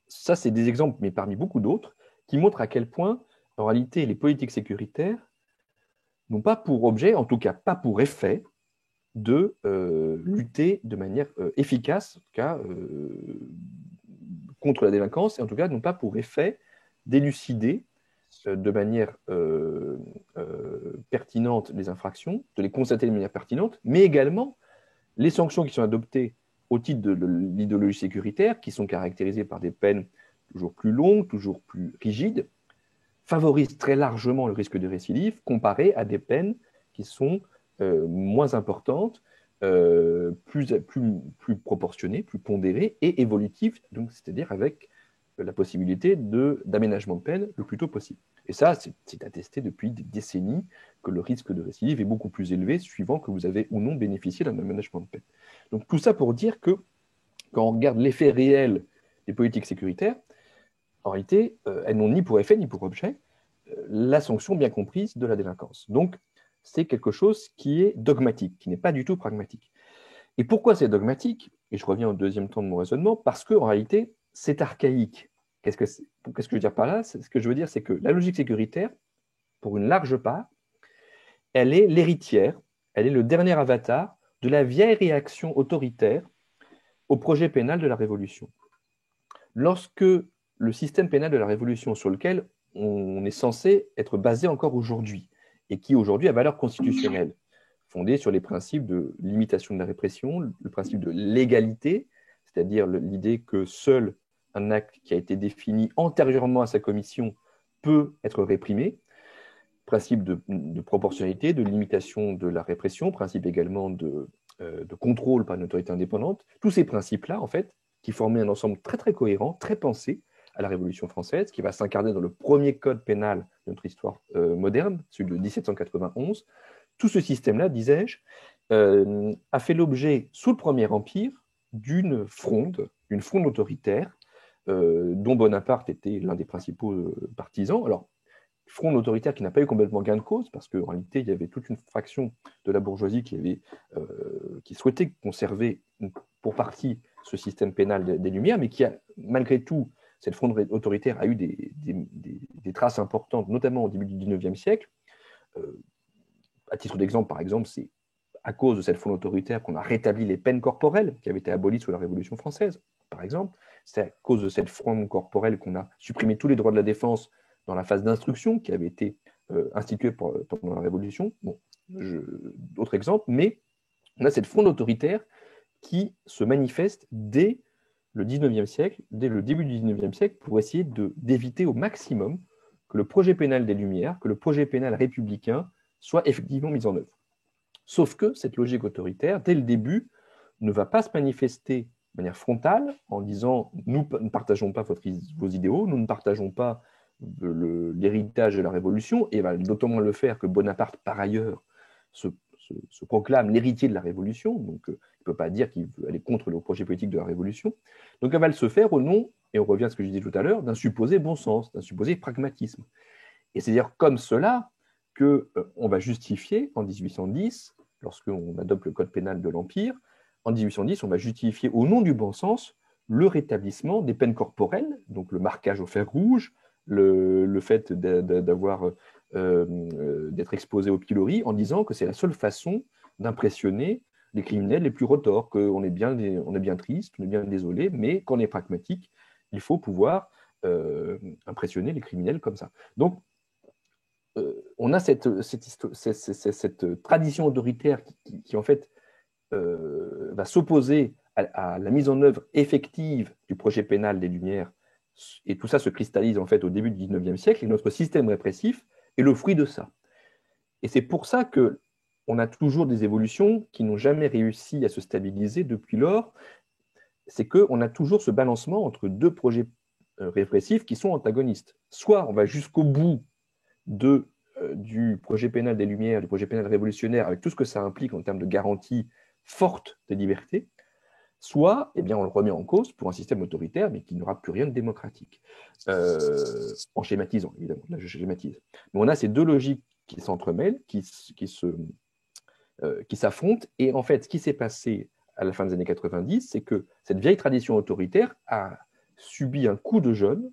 ça, c'est des exemples, mais parmi beaucoup d'autres, qui montrent à quel point, en réalité, les politiques sécuritaires n'ont pas pour objet, en tout cas pas pour effet, de lutter de manière efficace, en tout cas, contre la délinquance, et en tout cas n'ont pas pour effet d'élucider de manière pertinente les infractions, de les constater de manière pertinente, mais également les sanctions qui sont adoptées au titre de l'idéologie sécuritaire, qui sont caractérisées par des peines toujours plus longues, toujours plus rigides, favorisent très largement le risque de récidive comparé à des peines qui sont moins importantes, plus proportionnées, plus pondérées et évolutives, donc c'est-à-dire avec la possibilité d'aménagement de peine le plus tôt possible. Et ça, c'est attesté depuis des décennies que le risque de récidive est beaucoup plus élevé suivant que vous avez ou non bénéficié d'un aménagement de peine. Donc tout ça pour dire que quand on regarde l'effet réel des politiques sécuritaires, en réalité, elles n'ont ni pour effet ni pour objet la sanction bien comprise de la délinquance. Donc, c'est quelque chose qui est dogmatique, qui n'est pas du tout pragmatique. Et pourquoi c'est dogmatique? Et je reviens au deuxième temps de mon raisonnement, parce qu'en réalité, c'est archaïque. Qu'est-ce que je veux dire par là? Ce que je veux dire, c'est que la logique sécuritaire, pour une large part, elle est l'héritière, elle est le dernier avatar de la vieille réaction autoritaire au projet pénal de la Révolution. Lorsque le système pénal de la Révolution, sur lequel on est censé être basé encore aujourd'hui et qui aujourd'hui a valeur constitutionnelle, fondée sur les principes de limitation de la répression, le principe de légalité, c'est-à-dire l'idée que seul un acte qui a été défini antérieurement à sa commission peut être réprimé, principe de proportionnalité, de limitation de la répression, principe également de contrôle par une autorité indépendante. Tous ces principes-là, en fait, qui formaient un ensemble très très cohérent, très pensé à la Révolution française, qui va s'incarner dans le premier code pénal de notre histoire moderne, celui de 1791. Tout ce système-là, disais-je, a fait l'objet, sous le Premier Empire, d'une fronde autoritaire, dont Bonaparte était l'un des principaux partisans. Alors, fronde autoritaire qui n'a pas eu complètement gain de cause, parce qu'en réalité, il y avait toute une fraction de la bourgeoisie qui souhaitait conserver pour partie ce système pénal des Lumières, mais qui a, malgré tout, cette fronde autoritaire a eu des traces importantes, notamment au début du XIXe siècle. À titre d'exemple, par exemple, c'est à cause de cette fronde autoritaire qu'on a rétabli les peines corporelles qui avaient été abolies sous la Révolution française, par exemple. C'est à cause de cette fronde corporelle qu'on a supprimé tous les droits de la défense dans la phase d'instruction qui avait été instituée pendant la Révolution. Bon, d'autres exemples, mais on a cette fronde autoritaire qui se manifeste dès le 19e siècle, dès le début du 19e siècle, pour essayer d'éviter au maximum que le projet pénal des Lumières, que le projet pénal républicain soit effectivement mis en œuvre. Sauf que cette logique autoritaire, dès le début, ne va pas se manifester de manière frontale en disant « nous ne partageons pas vos idéaux, nous ne partageons pas l'héritage de la Révolution », et va d'autant moins le faire que Bonaparte, par ailleurs, se proclame l'héritier de la Révolution, donc il ne peut pas dire qu'il veut aller contre le projet politique de la Révolution. Donc elle va se faire au nom, et on revient à ce que je disais tout à l'heure, d'un supposé bon sens, d'un supposé pragmatisme. Et c'est d'ailleurs comme cela qu'on va justifier en 1810, lorsqu'on adopte le code pénal de l'Empire, en 1810, on va justifier au nom du bon sens le rétablissement des peines corporelles, donc le marquage au fer rouge, le fait d'être exposé au pilori, en disant que c'est la seule façon d'impressionner les criminels les plus retors, qu'on est bien triste, on est bien désolé, mais qu'on est pragmatique, il faut pouvoir impressionner les criminels comme ça. Donc, on a cette tradition autoritaire qui en fait, va s'opposer à la mise en œuvre effective du projet pénal des Lumières, et tout ça se cristallise en fait au début du XIXe siècle, et notre système répressif est le fruit de ça. Et c'est pour ça qu'on a toujours des évolutions qui n'ont jamais réussi à se stabiliser depuis lors, c'est qu'on a toujours ce balancement entre deux projets répressifs qui sont antagonistes. Soit on va jusqu'au bout du projet pénal des Lumières, du projet pénal révolutionnaire, avec tout ce que ça implique en termes de garantie forte des libertés, soit eh bien, on le remet en cause pour un système autoritaire, mais qui n'aura plus rien de démocratique. En schématisant, évidemment, là je schématise. Mais on a ces deux logiques qui s'entremêlent, qui s'affrontent, et en fait, ce qui s'est passé à la fin des années 90, c'est que cette vieille tradition autoritaire a subi un coup de jeune,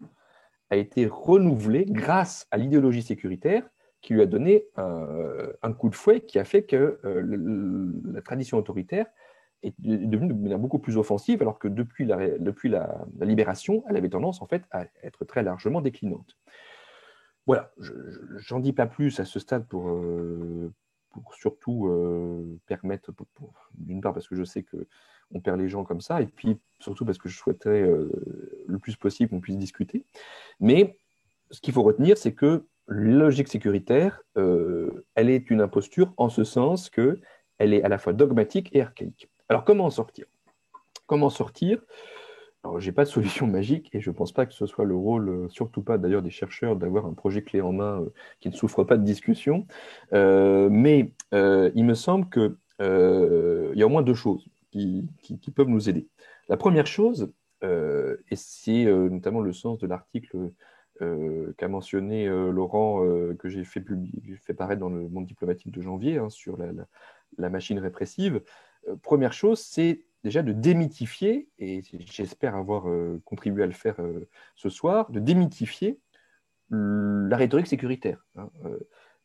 a été renouvelée grâce à l'idéologie sécuritaire qui lui a donné un coup de fouet qui a fait que la tradition autoritaire est devenue de manière beaucoup plus offensive, alors que depuis la libération, elle avait tendance en fait à être très largement déclinante. Voilà, j'en dis pas plus à ce stade pour surtout permettre, d'une part parce que je sais qu'on perd les gens comme ça, et puis surtout parce que je souhaiterais le plus possible qu'on puisse discuter. Mais ce qu'il faut retenir, c'est que la logique sécuritaire, elle est une imposture en ce sens qu'elle est à la fois dogmatique et archaïque. Alors comment en sortir? Comment sortir? Alors, je n'ai pas de solution magique et je ne pense pas que ce soit le rôle, surtout pas d'ailleurs des chercheurs, d'avoir un projet clé en main qui ne souffre pas de discussion. Mais il me semble qu'il y a au moins deux choses qui peuvent nous aider. La première chose, et c'est notamment le sens de l'article qu'a mentionné Laurent, que j'ai fait paraître dans le Monde diplomatique de janvier, hein, sur la machine répressive. Première chose, c'est déjà de démythifier, et j'espère avoir contribué à le faire ce soir, de démythifier la rhétorique sécuritaire, hein,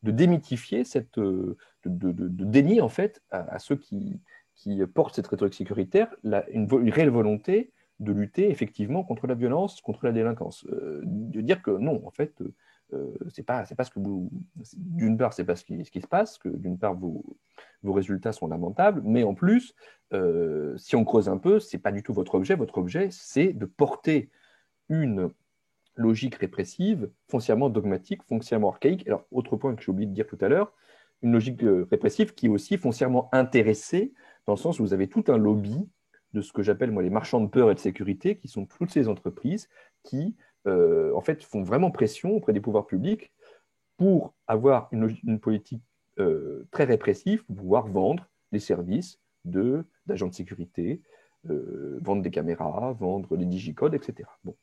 de démythifier de dénier en fait à ceux qui portent cette rhétorique sécuritaire une réelle volonté de lutter effectivement contre la violence, contre la délinquance. De dire que non, en fait, c'est pas ce que vous. D'une part, c'est pas ce qui se passe, que d'une part, vos résultats sont lamentables, mais en plus, si on creuse un peu, c'est pas du tout votre objet. Votre objet, c'est de porter une logique répressive, foncièrement dogmatique, foncièrement archaïque. Alors, autre point que j'ai oublié de dire tout à l'heure, une logique répressive qui est aussi foncièrement intéressée, dans le sens où vous avez tout un lobby de ce que j'appelle moi les marchands de peur et de sécurité, qui sont toutes ces entreprises qui, en fait, font vraiment pression auprès des pouvoirs publics pour avoir une politique très répressive, pour pouvoir vendre les services d'agents de sécurité, vendre des caméras, vendre des digicodes, etc. Bon.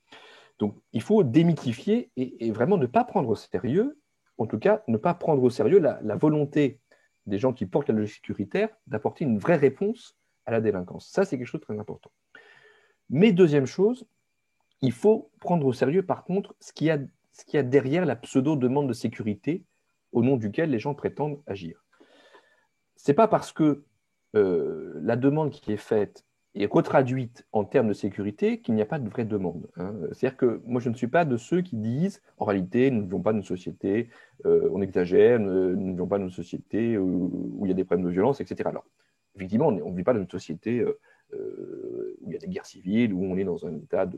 Donc, il faut démythifier et vraiment ne pas prendre au sérieux, en tout cas, ne pas prendre au sérieux la volonté des gens qui portent la logique sécuritaire d'apporter une vraie réponse à la délinquance. Ça, c'est quelque chose de très important. Mais deuxième chose, il faut prendre au sérieux, par contre, ce qu'il y a derrière la pseudo-demande de sécurité au nom duquel les gens prétendent agir. Ce n'est pas parce que la demande qui est faite est retraduite en termes de sécurité qu'il n'y a pas de vraie demande. Hein. C'est-à-dire que moi, je ne suis pas de ceux qui disent, en réalité, nous ne vivons pas dans une société, on exagère, nous ne vivons pas dans une société où il y a des problèmes de violence, etc. Alors, effectivement, on ne vit pas dans une société où il y a des guerres civiles, où on est dans un état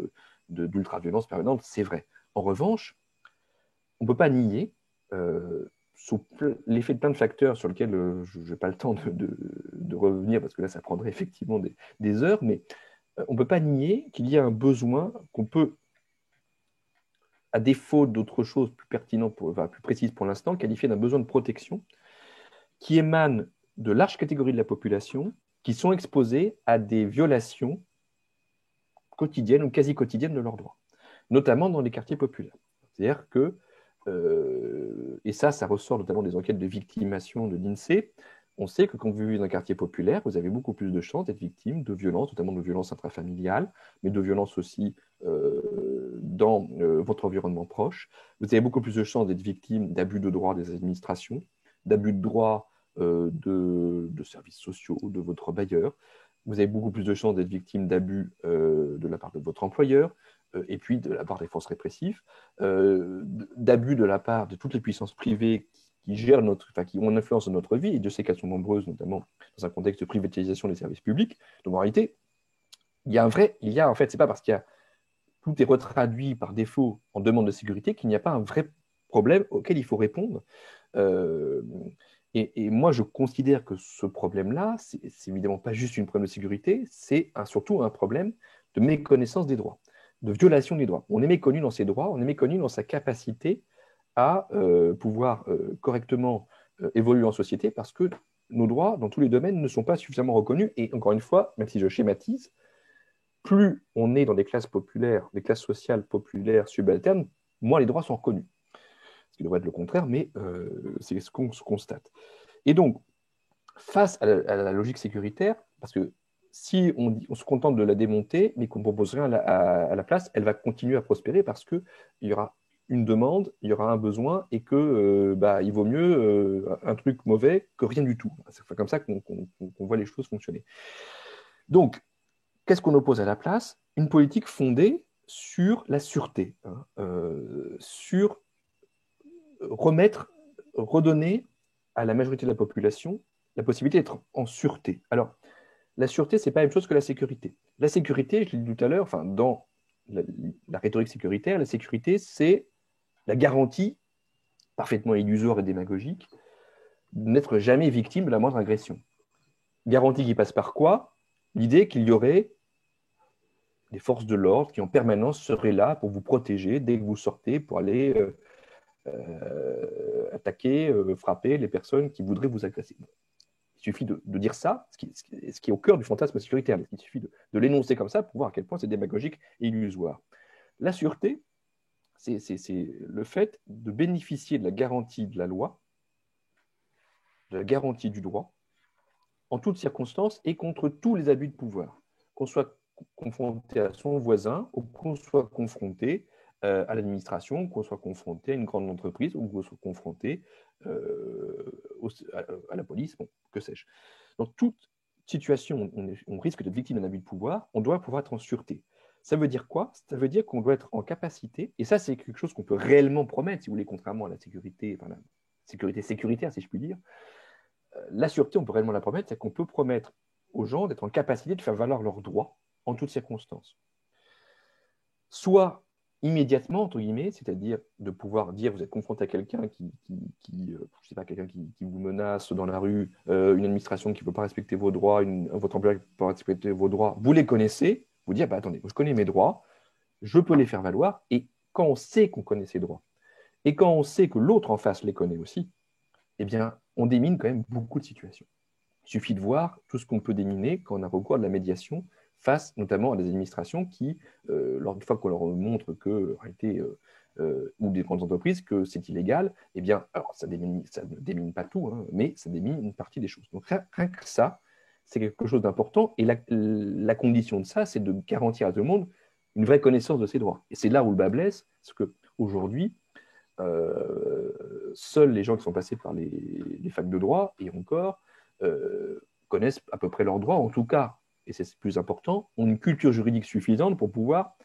d'ultra-violence permanente, c'est vrai. En revanche, on ne peut pas nier, sous l'effet de plein de facteurs sur lesquels je n'ai pas le temps de revenir, parce que là, ça prendrait effectivement des heures, mais on ne peut pas nier qu'il y a un besoin qu'on peut, à défaut d'autre chose plus pertinent, plus précise pour l'instant, qualifier d'un besoin de protection qui émane de larges catégories de la population qui sont exposées à des violations quotidiennes ou quasi quotidiennes de leurs droits, notamment dans les quartiers populaires. C'est-à-dire que et ça ressort notamment des enquêtes de victimation de l'INSEE. On sait que quand vous vivez dans un quartier populaire, vous avez beaucoup plus de chances d'être victime de violences, notamment de violences intrafamiliales, mais de violences aussi dans votre environnement proche. Vous avez beaucoup plus de chances d'être victime d'abus de droit des administrations, d'abus de droit de services sociaux, de votre bailleur. Vous avez beaucoup plus de chances d'être victime d'abus de la part de votre employeur, et puis de la part des forces répressives, d'abus de la part de toutes les puissances privées qui gèrent qui ont une influence sur notre vie, et Dieu sait qu'elles sont nombreuses, notamment dans un contexte de privatisation des services publics. Donc en réalité, en fait, c'est pas parce qu'il y a tout est retraduit par défaut en demande de sécurité qu'il n'y a pas un vrai problème auquel il faut répondre. Euh, et moi, je considère que ce problème-là, c'est évidemment pas juste une problème de sécurité, c'est surtout un problème de méconnaissance des droits, de violation des droits. On est méconnu dans ses droits, on est méconnu dans sa capacité à pouvoir correctement évoluer en société parce que nos droits, dans tous les domaines, ne sont pas suffisamment reconnus. Et encore une fois, même si je schématise, plus on est dans des classes populaires, des classes sociales populaires subalternes, moins les droits sont reconnus. Ce qui devrait être le contraire, mais c'est ce qu'on se constate. Et donc, face à la logique sécuritaire, parce que si on se contente de la démonter, mais qu'on ne propose rien à la place, elle va continuer à prospérer parce qu'il y aura une demande, il y aura un besoin, et que il vaut mieux un truc mauvais que rien du tout. C'est comme ça qu'on voit les choses fonctionner. Donc, qu'est-ce qu'on oppose à la place? Une politique fondée sur la sûreté, hein, sur redonner à la majorité de la population la possibilité d'être en sûreté. Alors, la sûreté, ce n'est pas la même chose que la sécurité. La sécurité, je l'ai dit tout à l'heure, enfin, dans la rhétorique sécuritaire, la sécurité, c'est la garantie, parfaitement illusoire et démagogique, de n'être jamais victime de la moindre agression. Garantie qui passe par quoi? L'idée qu'il y aurait des forces de l'ordre qui en permanence seraient là pour vous protéger dès que vous sortez pour aller attaquer, frapper les personnes qui voudraient vous agresser. Il suffit de dire ça, ce qui est au cœur du fantasme sécuritaire. Il suffit de l'énoncer comme ça pour voir à quel point c'est démagogique et illusoire. La sûreté, c'est le fait de bénéficier de la garantie de la loi, de la garantie du droit, en toutes circonstances et contre tous les abus de pouvoir. Qu'on soit confronté à son voisin ou qu'on soit confronté à l'administration, qu'on soit confronté à une grande entreprise ou qu'on soit confronté à la police, bon, que sais-je. Dans toute situation où on risque d'être victime d'un abus de pouvoir, on doit pouvoir être en sûreté. Ça veut dire quoi? Ça veut dire qu'on doit être en capacité, et ça c'est quelque chose qu'on peut réellement promettre, si vous voulez, contrairement à la sécurité, enfin la sécurité sécuritaire, si je puis dire. La sûreté, on peut réellement la promettre, c'est qu'on peut promettre aux gens d'être en capacité de faire valoir leurs droits en toutes circonstances. Soit immédiatement, entre guillemets, c'est-à-dire de pouvoir dire, vous êtes confronté à quelqu'un je sais pas, quelqu'un qui vous menace dans la rue, une administration qui ne peut pas respecter vos droits, votre employeur qui ne peut pas respecter vos droits, vous les connaissez, vous dites, bah, attendez, je connais mes droits, je peux les faire valoir, et quand on sait qu'on connaît ses droits, et quand on sait que l'autre en face les connaît aussi, eh bien, on démine quand même beaucoup de situations. Il suffit de voir tout ce qu'on peut déminer quand on a recours à de la médiation face notamment à des administrations qui, une fois qu'on leur montre que, en réalité, ou des grandes entreprises, que c'est illégal, eh bien, alors ça ne démine pas tout, hein, mais ça démine une partie des choses. Donc rien que ça, c'est quelque chose d'important. Et la condition de ça, c'est de garantir à tout le monde une vraie connaissance de ses droits. Et c'est là où le bas blesse, parce qu'aujourd'hui, seuls les gens qui sont passés par les facs de droit, et encore, connaissent à peu près leurs droits, en tout cas, et c'est le plus important, ont une culture juridique suffisante pour pouvoir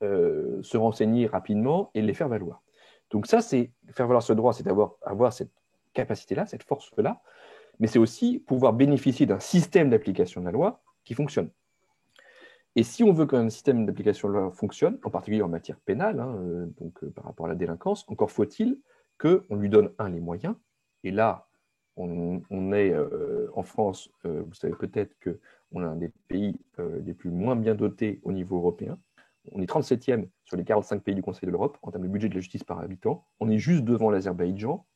se renseigner rapidement et les faire valoir. Donc ça, c'est faire valoir ce droit, c'est avoir cette capacité-là, cette force-là, mais c'est aussi pouvoir bénéficier d'un système d'application de la loi qui fonctionne. Et si on veut qu'un système d'application de la loi fonctionne, en particulier en matière pénale, hein, par rapport à la délinquance, encore faut-il qu'on lui donne, les moyens. Et là, on est en France, vous savez peut-être qu'on est un des pays les plus moins bien dotés au niveau européen. On est 37e sur les 45 pays du Conseil de l'Europe en termes de budget de la justice par habitant. On est juste devant l'Azerbaïdjan,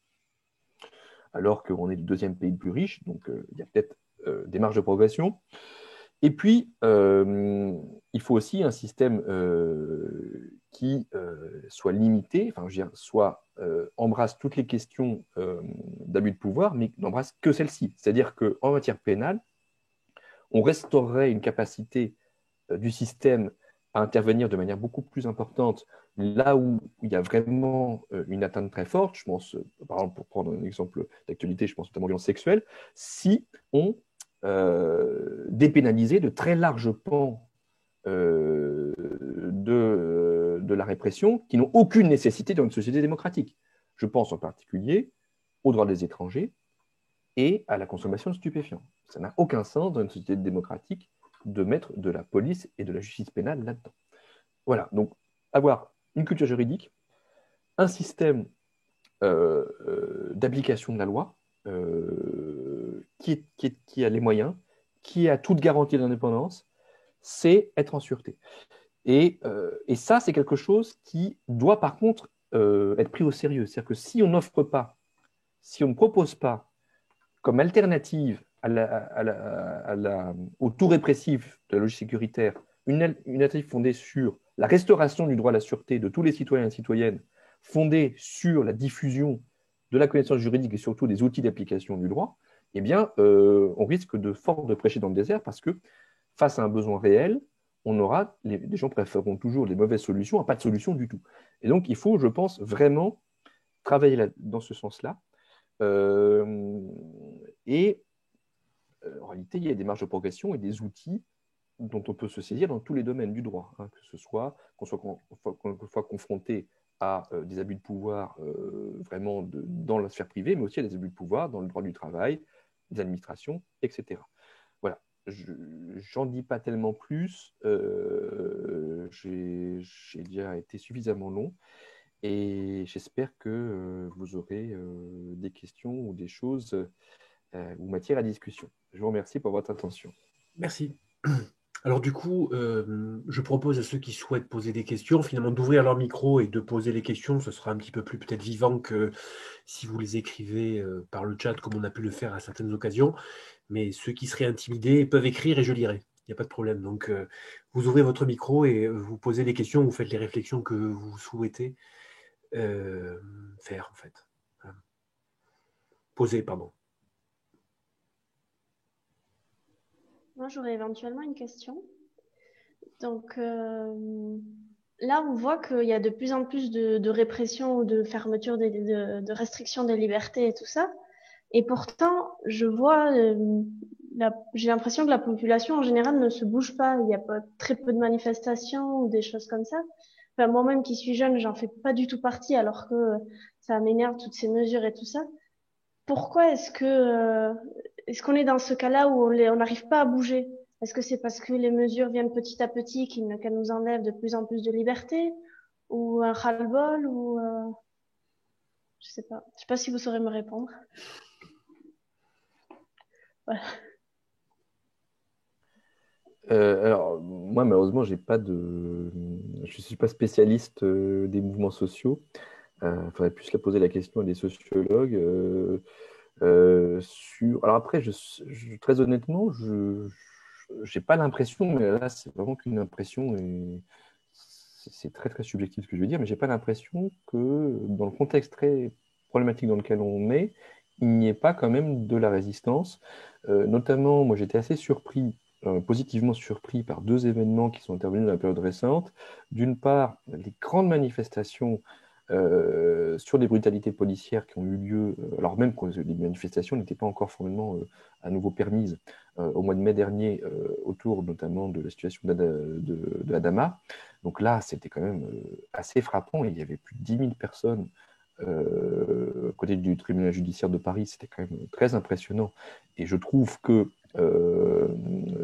alors qu'on est le deuxième pays le plus riche. Donc, il y a peut-être des marges de progression. Et puis, il faut aussi un système qui soit limité, enfin, je veux dire, embrasse toutes les questions d'abus de pouvoir, mais n'embrasse que celle-ci. C'est-à-dire qu'en matière pénale, on restaurerait une capacité du système à intervenir de manière beaucoup plus importante là où il y a vraiment une atteinte très forte. Je pense, par exemple, pour prendre un exemple d'actualité, je pense notamment aux violences sexuelles, si on dépénaliser de très larges pans de la répression qui n'ont aucune nécessité dans une société démocratique. Je pense en particulier aux droits des étrangers et à la consommation de stupéfiants. Ça n'a aucun sens dans une société démocratique de mettre de la police et de la justice pénale là-dedans. Voilà, donc avoir une culture juridique, un système d'application de la loi qui a les moyens, qui a toute garantie d'indépendance, c'est être en sûreté. Et ça, c'est quelque chose qui doit par contre être pris au sérieux. C'est-à-dire que si on n'offre pas, si on ne propose pas comme alternative au tout répressif de la logique sécuritaire, une alternative fondée sur la restauration du droit à la sûreté de tous les citoyens et citoyennes, fondée sur la diffusion de la connaissance juridique et surtout des outils d'application du droit, eh bien, on risque de fort de prêcher dans le désert parce que face à un besoin réel, les gens préféreront toujours les mauvaises solutions à pas de solution du tout. Et donc, il faut, je pense, vraiment travailler dans ce sens-là. Et en réalité, il y a des marges de progression et des outils dont on peut se saisir dans tous les domaines du droit, hein, que ce soit qu'on soit confronté à des abus de pouvoir vraiment dans la sphère privée, mais aussi à des abus de pouvoir dans le droit du travail, des administrations, etc. Voilà. J'en dis pas tellement plus. J'ai déjà été suffisamment long et j'espère que vous aurez des questions ou des choses ou matière à discussion. Je vous remercie pour votre attention. Merci. Alors du coup, je propose à ceux qui souhaitent poser des questions, finalement, d'ouvrir leur micro et de poser les questions. Ce sera un petit peu plus peut-être vivant que si vous les écrivez par le chat, comme on a pu le faire à certaines occasions. Mais ceux qui seraient intimidés peuvent écrire et je lirai. Il n'y a pas de problème. Donc, vous ouvrez votre micro et vous posez les questions, vous faites les réflexions que vous souhaitez faire, en fait. Voilà. Poser, pardon. Moi, j'aurais éventuellement une question. Donc, là, on voit qu'il y a de plus en plus de répression ou de fermeture, de restriction des libertés et tout ça. Et pourtant, je vois j'ai l'impression que la population en général ne se bouge pas. Il y a pas, très peu de manifestations ou des choses comme ça. Enfin, moi-même qui suis jeune, j'en fais pas du tout partie alors que ça m'énerve toutes ces mesures et tout ça. Pourquoi est-ce qu'on est dans ce cas-là où on n'arrive pas à bouger? Est-ce que c'est parce que les mesures viennent petit à petit qu'elles nous enlèvent de plus en plus de liberté ou un ras-le-bol ou je sais pas. Je sais pas si vous saurez me répondre. Voilà. Alors, moi, malheureusement, je ne suis pas spécialiste des mouvements sociaux. Il faudrait plus la poser la question à des sociologues. Alors après, très honnêtement, je n'ai pas l'impression, mais là, c'est vraiment qu'une impression, et c'est très, très subjectif ce que je veux dire, mais j'ai pas l'impression que dans le contexte très problématique dans lequel on est, il n'y ait pas quand même de la résistance. Notamment, moi, j'étais assez surpris, positivement surpris par deux événements qui sont intervenus dans la période récente. D'une part, les grandes manifestations sur les brutalités policières qui ont eu lieu, alors même que les manifestations n'étaient pas encore formellement à nouveau permises au mois de mai dernier, autour notamment de la situation de Adama. Donc là, c'était quand même assez frappant. Il y avait plus de 10 000 personnes côté du tribunal judiciaire de Paris. C'était quand même très impressionnant. Et je trouve que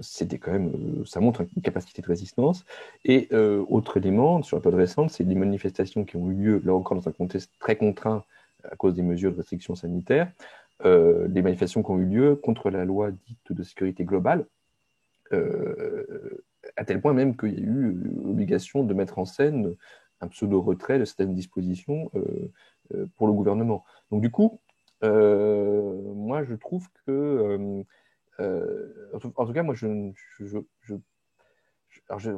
c'était quand même, ça montre une capacité de résistance. Et autre élément, sur la période récente, c'est les manifestations qui ont eu lieu, là encore dans un contexte très contraint à cause des mesures de restriction sanitaire, les manifestations qui ont eu lieu contre la loi dite de sécurité globale, à tel point même qu'il y a eu obligation de mettre en scène un pseudo-retrait de certaines dispositions pour le gouvernement. Donc du coup, moi je trouve que, en tout cas, moi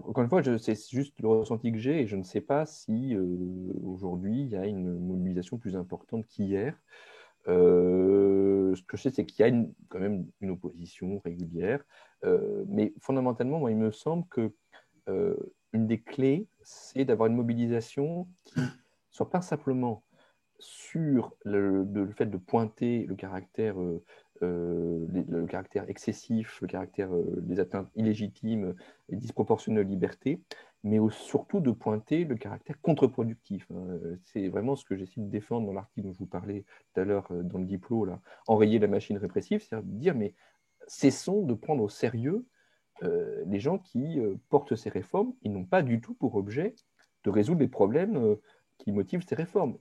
encore une fois, c'est juste le ressenti que j'ai et je ne sais pas si aujourd'hui il y a une mobilisation plus importante qu'hier. Ce que je sais, c'est qu'il y a quand même une opposition régulière. Mais fondamentalement, moi, il me semble que euh, une des clés, c'est d'avoir une mobilisation qui soit pas simplement sur le fait de pointer le caractère excessif, des atteintes illégitimes et disproportionnées aux libertés, mais surtout de pointer le caractère contre-productif, hein. C'est vraiment ce que j'essaie de défendre dans l'article dont je vous parlais tout à l'heure dans le diplôme, là, enrayer la machine répressive, c'est-à-dire de dire, mais cessons de prendre au sérieux les gens qui portent ces réformes. Ils n'ont pas du tout pour objet de résoudre les problèmes qui motivent ces réformes.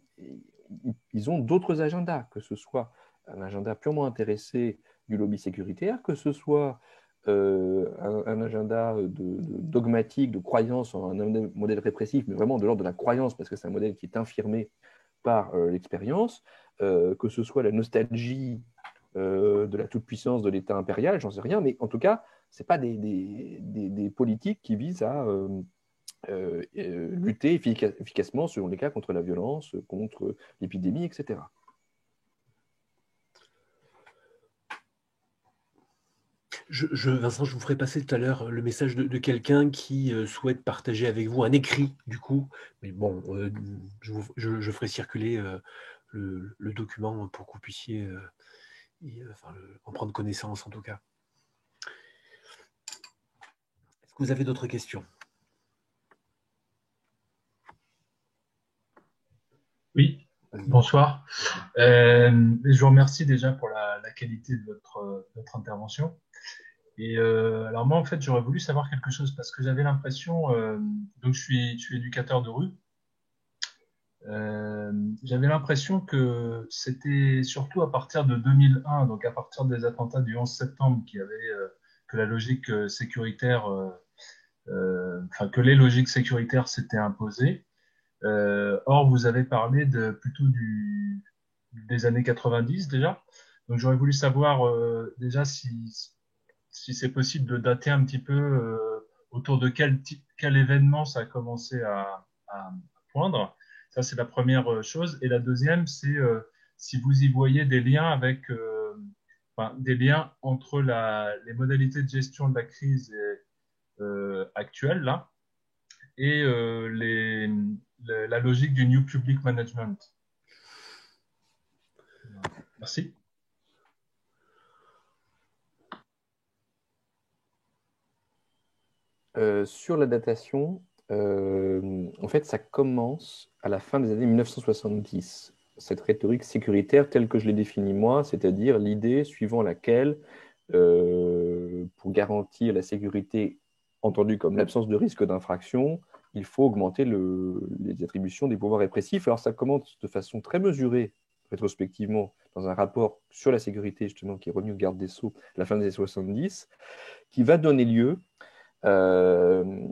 Ils ont d'autres agendas, que ce soit un agenda purement intéressé du lobby sécuritaire, que ce soit un agenda dogmatique, de croyance en un modèle répressif, mais vraiment de l'ordre de la croyance, parce que c'est un modèle qui est infirmé par l'expérience, que ce soit la nostalgie de la toute-puissance de l'État impérial, j'en sais rien, mais en tout cas, ce n'est pas des politiques qui visent à lutter efficacement, selon les cas, contre la violence, contre l'épidémie, etc. Vincent, je vous ferai passer tout à l'heure le message de quelqu'un qui souhaite partager avec vous un écrit, du coup. Mais bon, je ferai circuler le document pour que vous puissiez en prendre connaissance, en tout cas. Est-ce que vous avez d'autres questions? Oui, bonsoir. Je vous remercie déjà pour la qualité de votre intervention. Et alors moi, en fait, j'aurais voulu savoir quelque chose parce que j'avais l'impression, donc je suis éducateur de rue, j'avais l'impression que c'était surtout à partir de 2001, donc à partir des attentats du 11 septembre, que la logique sécuritaire, enfin que les logiques sécuritaires s'étaient imposées. Or, vous avez parlé plutôt des années 90 déjà. Donc, j'aurais voulu savoir déjà si c'est possible de dater un petit peu autour de quel événement ça a commencé à poindre. Ça, c'est la première chose. Et la deuxième, c'est si vous y voyez des liens des liens entre les modalités de gestion de la crise actuelle, là, et la logique du New Public Management. Merci. Sur la datation, en fait, ça commence à la fin des années 1970. Cette rhétorique sécuritaire telle que je l'ai définie moi, c'est-à-dire l'idée suivant laquelle, pour garantir la sécurité entendue comme l'absence de risque d'infraction, il faut augmenter les attributions des pouvoirs répressifs. Alors ça commence de façon très mesurée, rétrospectivement, dans un rapport sur la sécurité, justement, qui est revenu au garde des Sceaux à la fin des années 70, qui va donner lieu euh,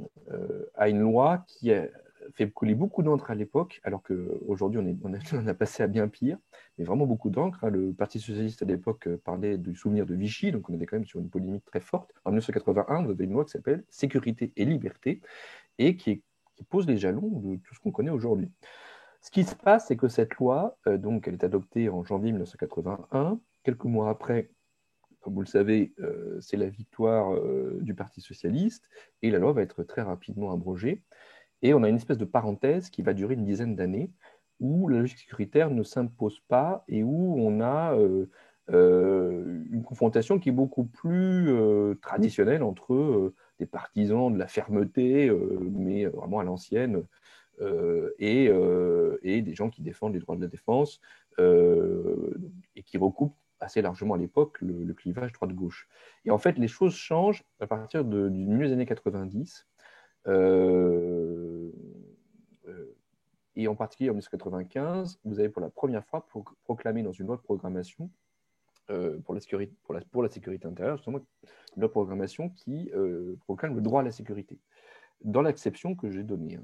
à une loi qui a fait couler beaucoup d'encre à l'époque, alors qu'aujourd'hui on a passé à bien pire, mais vraiment beaucoup d'encre. Le Parti socialiste à l'époque parlait du souvenir de Vichy, donc on était quand même sur une polémique très forte. En 1981, vous avez une loi qui s'appelle Sécurité et liberté, et qui pose les jalons de tout ce qu'on connaît aujourd'hui. Ce qui se passe, c'est que cette loi, donc, elle est adoptée en janvier 1981. Quelques mois après, comme vous le savez, c'est la victoire du Parti socialiste, et la loi va être très rapidement abrogée. Et on a une espèce de parenthèse qui va durer une dizaine d'années, où la logique sécuritaire ne s'impose pas et où on a une confrontation qui est beaucoup plus traditionnelle entre des partisans de la fermeté, mais vraiment à l'ancienne, et des gens qui défendent les droits de la défense, et qui recoupent assez largement à l'époque le clivage droite-gauche. Et en fait, les choses changent à partir du milieu des années 90. Euh, euh, et en particulier en 1995, vous avez pour la première fois proclamé dans une loi de programmation pour la sécurité intérieure, justement, une loi de programmation qui proclame le droit à la sécurité. Dans l'acception que j'ai donnée, hein,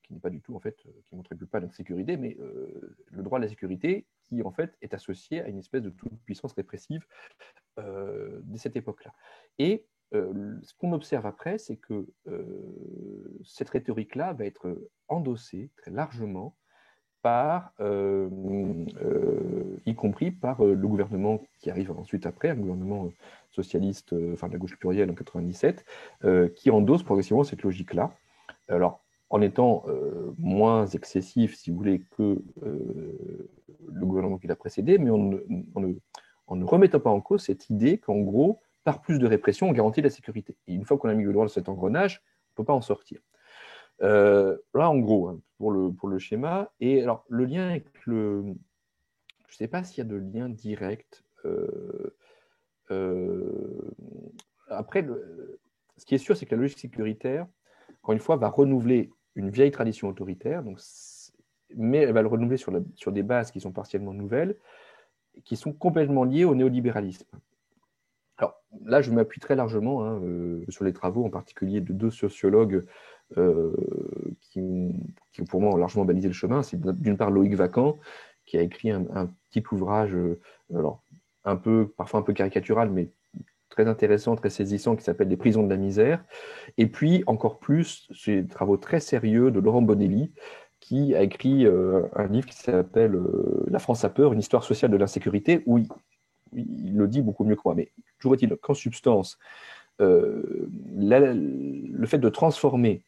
qui n'est pas du tout, en fait, qui ne montre pas la sécurité, mais le droit à la sécurité qui, en fait, est associé à une espèce de toute-puissance répressive de cette époque-là. Et ce qu'on observe après, c'est que cette rhétorique-là va être endossée très largement par, y compris par le gouvernement qui arrive ensuite après, un gouvernement socialiste, enfin de la gauche plurielle en 97, qui endosse progressivement cette logique-là. Alors, en étant moins excessif, si vous voulez, que le gouvernement qui l'a précédé, mais en ne remettant pas en cause cette idée qu'en gros, par plus de répression, on garantit la sécurité. Et une fois qu'on a mis le doigt dans cet engrenage, on ne peut pas en sortir. Là, en gros, hein, pour le schéma. Et alors, le lien avec je ne sais pas s'il y a de lien direct. Après, ce qui est sûr, c'est que la logique sécuritaire, encore une fois, va renouveler une vieille tradition autoritaire, mais elle va le renouveler sur des bases qui sont partiellement nouvelles, qui sont complètement liées au néolibéralisme. Alors là, je m'appuie très largement sur les travaux, en particulier de deux sociologues qui, pour moi, ont largement balisé le chemin. C'est d'une part Loïc Vacan, qui a écrit un petit ouvrage, alors, parfois un peu caricatural, mais très intéressant, très saisissant, qui s'appelle « Les prisons de la misère ». Et puis, encore plus, ces travaux très sérieux de Laurent Bonelli, qui a écrit un livre qui s'appelle « La France a peur, une histoire sociale de l'insécurité », où il le dit beaucoup mieux que moi. Mais toujours est-il qu'en substance, le fait de transformer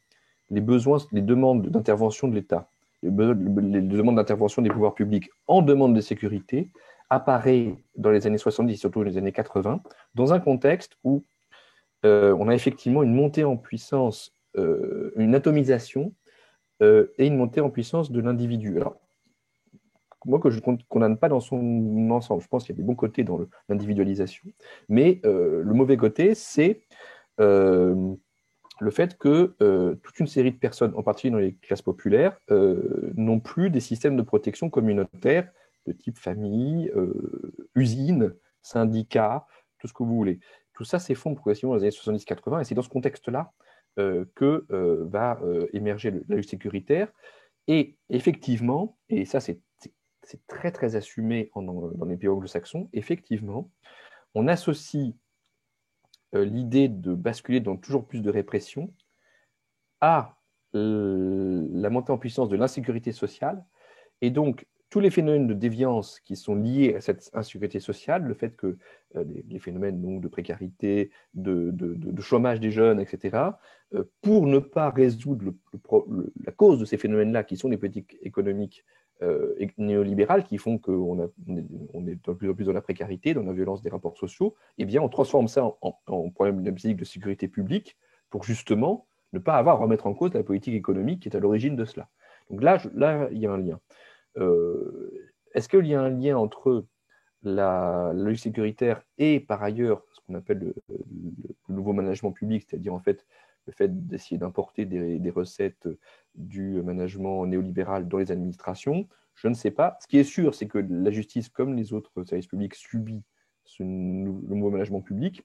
les besoins, les demandes d'intervention de l'État, les demandes d'intervention des pouvoirs publics en demandes de sécurité apparaît dans les années 70, surtout dans les années 80, dans un contexte où on a effectivement une montée en puissance, une atomisation et une montée en puissance de l'individu. Alors, moi, que je ne condamne pas dans son ensemble. Je pense qu'il y a des bons côtés dans l'individualisation. Mais le mauvais côté, c'est le fait que toute une série de personnes, en particulier dans les classes populaires, n'ont plus des systèmes de protection communautaire de type famille, usine, syndicat, tout ce que vous voulez. Tout ça s'effondre progressivement dans les années 70-80, et c'est dans ce contexte-là que va émerger la lutte sécuritaire. Et effectivement, et ça c'est très très assumé dans les pays anglo-saxons, effectivement, on associe l'idée de basculer dans toujours plus de répression à la montée en puissance de l'insécurité sociale, et donc tous les phénomènes de déviance qui sont liés à cette insécurité sociale, le fait que les phénomènes donc, de précarité, de chômage des jeunes, etc., pour ne pas résoudre la cause de ces phénomènes-là, qui sont les politiques économiques néolibérales, qui font qu'on est de plus en plus dans la précarité, dans la violence des rapports sociaux, eh bien on transforme ça en problème de sécurité publique pour justement ne pas avoir à remettre en cause la politique économique qui est à l'origine de cela. Donc là, il y a un lien. Est-ce qu'il y a un lien entre la logique sécuritaire et par ailleurs ce qu'on appelle le nouveau management public, c'est-à-dire en fait le fait d'essayer d'importer des recettes du management néolibéral dans les administrations? Je ne sais pas. Ce qui est sûr, c'est que la justice, comme les autres services publics, subit le nouveau management public,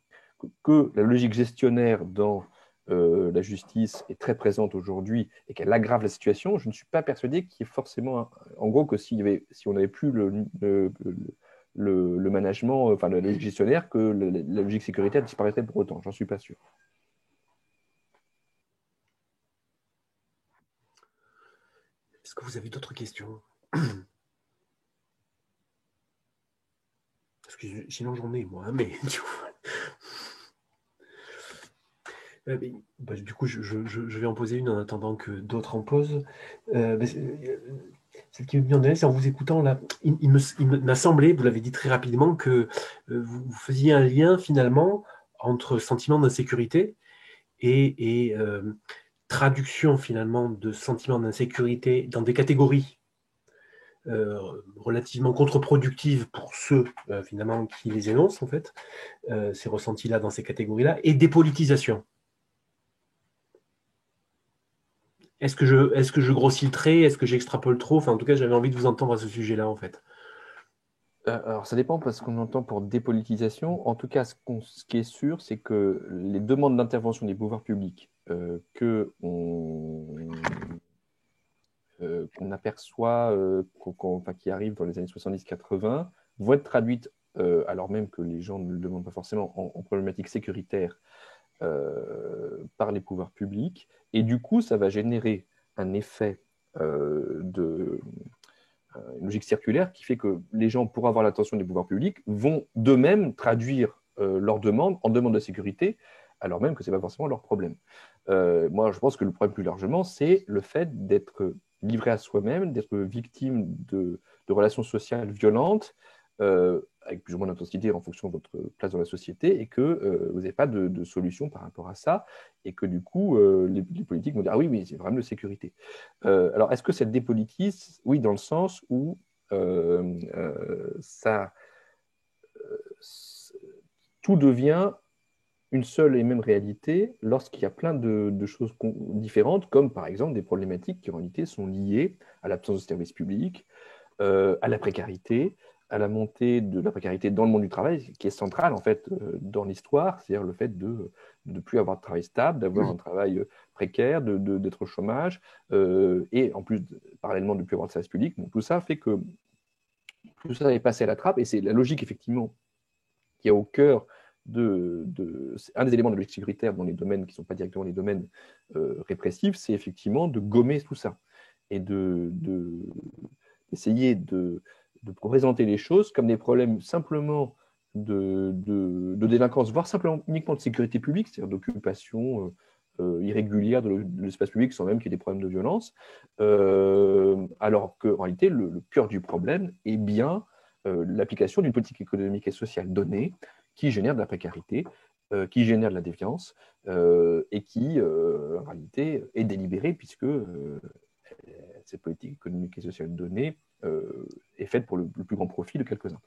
que la logique gestionnaire dans la justice est très présente aujourd'hui et qu'elle aggrave la situation. Je ne suis pas persuadé qu'il y ait forcément, en gros, que si on n'avait plus le management, enfin la logique gestionnaire, que la logique sécuritaire disparaîtrait pour autant. J'en suis pas sûr. Est-ce que vous avez d'autres questions? Parce que sinon j'en ai, moi, mais du coup, je vais en poser une en attendant que d'autres en posent. Celle qui me vient de c'est en vous écoutant, là, il m'a semblé, vous l'avez dit très rapidement, que vous faisiez un lien finalement entre sentiment d'insécurité et traduction finalement de sentiment d'insécurité dans des catégories relativement contre-productives pour ceux finalement qui les énoncent en fait, ces ressentis-là dans ces catégories-là, et dépolitisation. Est-ce que je grossis le trait? Est-ce que j'extrapole trop? Enfin, en tout cas, j'avais envie de vous entendre à ce sujet-là, en fait. Alors, ça dépend parce qu'on entend pour dépolitisation. En tout cas, ce qui est sûr, c'est que les demandes d'intervention des pouvoirs publics qu'on aperçoit, qui arrivent dans les années 70-80, vont être traduites, alors même que les gens ne le demandent pas forcément, en problématiques sécuritaires par les pouvoirs publics. Et du coup, ça va générer un effet une logique circulaire qui fait que les gens, pour avoir l'attention des pouvoirs publics, vont d'eux-mêmes traduire leurs demandes en demande de sécurité, alors même que ce n'est pas forcément leur problème. Moi, je pense que le problème plus largement, c'est le fait d'être livré à soi-même, d'être victime de relations sociales violentes, avec plus ou moins d'intensité en fonction de votre place dans la société, et que vous n'avez pas de solution par rapport à ça, et que du coup, les politiques vont dire « Ah oui, mais c'est un problème de sécurité ». Alors, est-ce que ça dépolitise? Oui, dans le sens où tout devient une seule et même réalité lorsqu'il y a plein de choses différentes, comme par exemple des problématiques qui en réalité sont liées à l'absence de services publics, à la précarité, à la montée de la précarité dans le monde du travail, qui est centrale en fait dans l'histoire, c'est-à-dire le fait de ne plus avoir de travail stable, d'avoir un travail précaire, d'être au chômage, et en plus, parallèlement, de ne plus avoir de service public. Donc, tout ça fait que tout ça est passé à la trappe, et c'est la logique effectivement qui est au cœur un des éléments de la logique sécuritaire dans les domaines qui ne sont pas directement les domaines répressifs, c'est effectivement de gommer tout ça et d'essayer de présenter les choses comme des problèmes simplement de délinquance, voire simplement uniquement de sécurité publique, c'est-à-dire d'occupation irrégulière de l'espace public sans même qu'il y ait des problèmes de violence, alors qu'en réalité, le cœur du problème est bien l'application d'une politique économique et sociale donnée qui génère de la précarité, qui génère de la défiance et qui, en réalité, est délibérée puisque cette politique économique et sociale donnée est faite pour le plus grand profit de quelques-uns.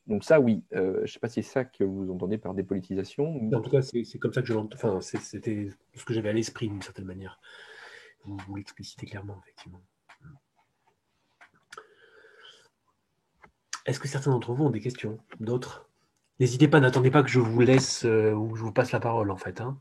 Donc ça, oui. Je ne sais pas si c'est ça que vous entendez par dépolitisation. En tout cas, c'est comme ça que je l'entends. Enfin, c'était ce que j'avais à l'esprit d'une certaine manière. Vous l'explicitez clairement, effectivement. Est-ce que certains d'entre vous ont des questions? D'autres? N'hésitez pas, n'attendez pas que je vous laisse ou je vous passe la parole, en fait. Hein.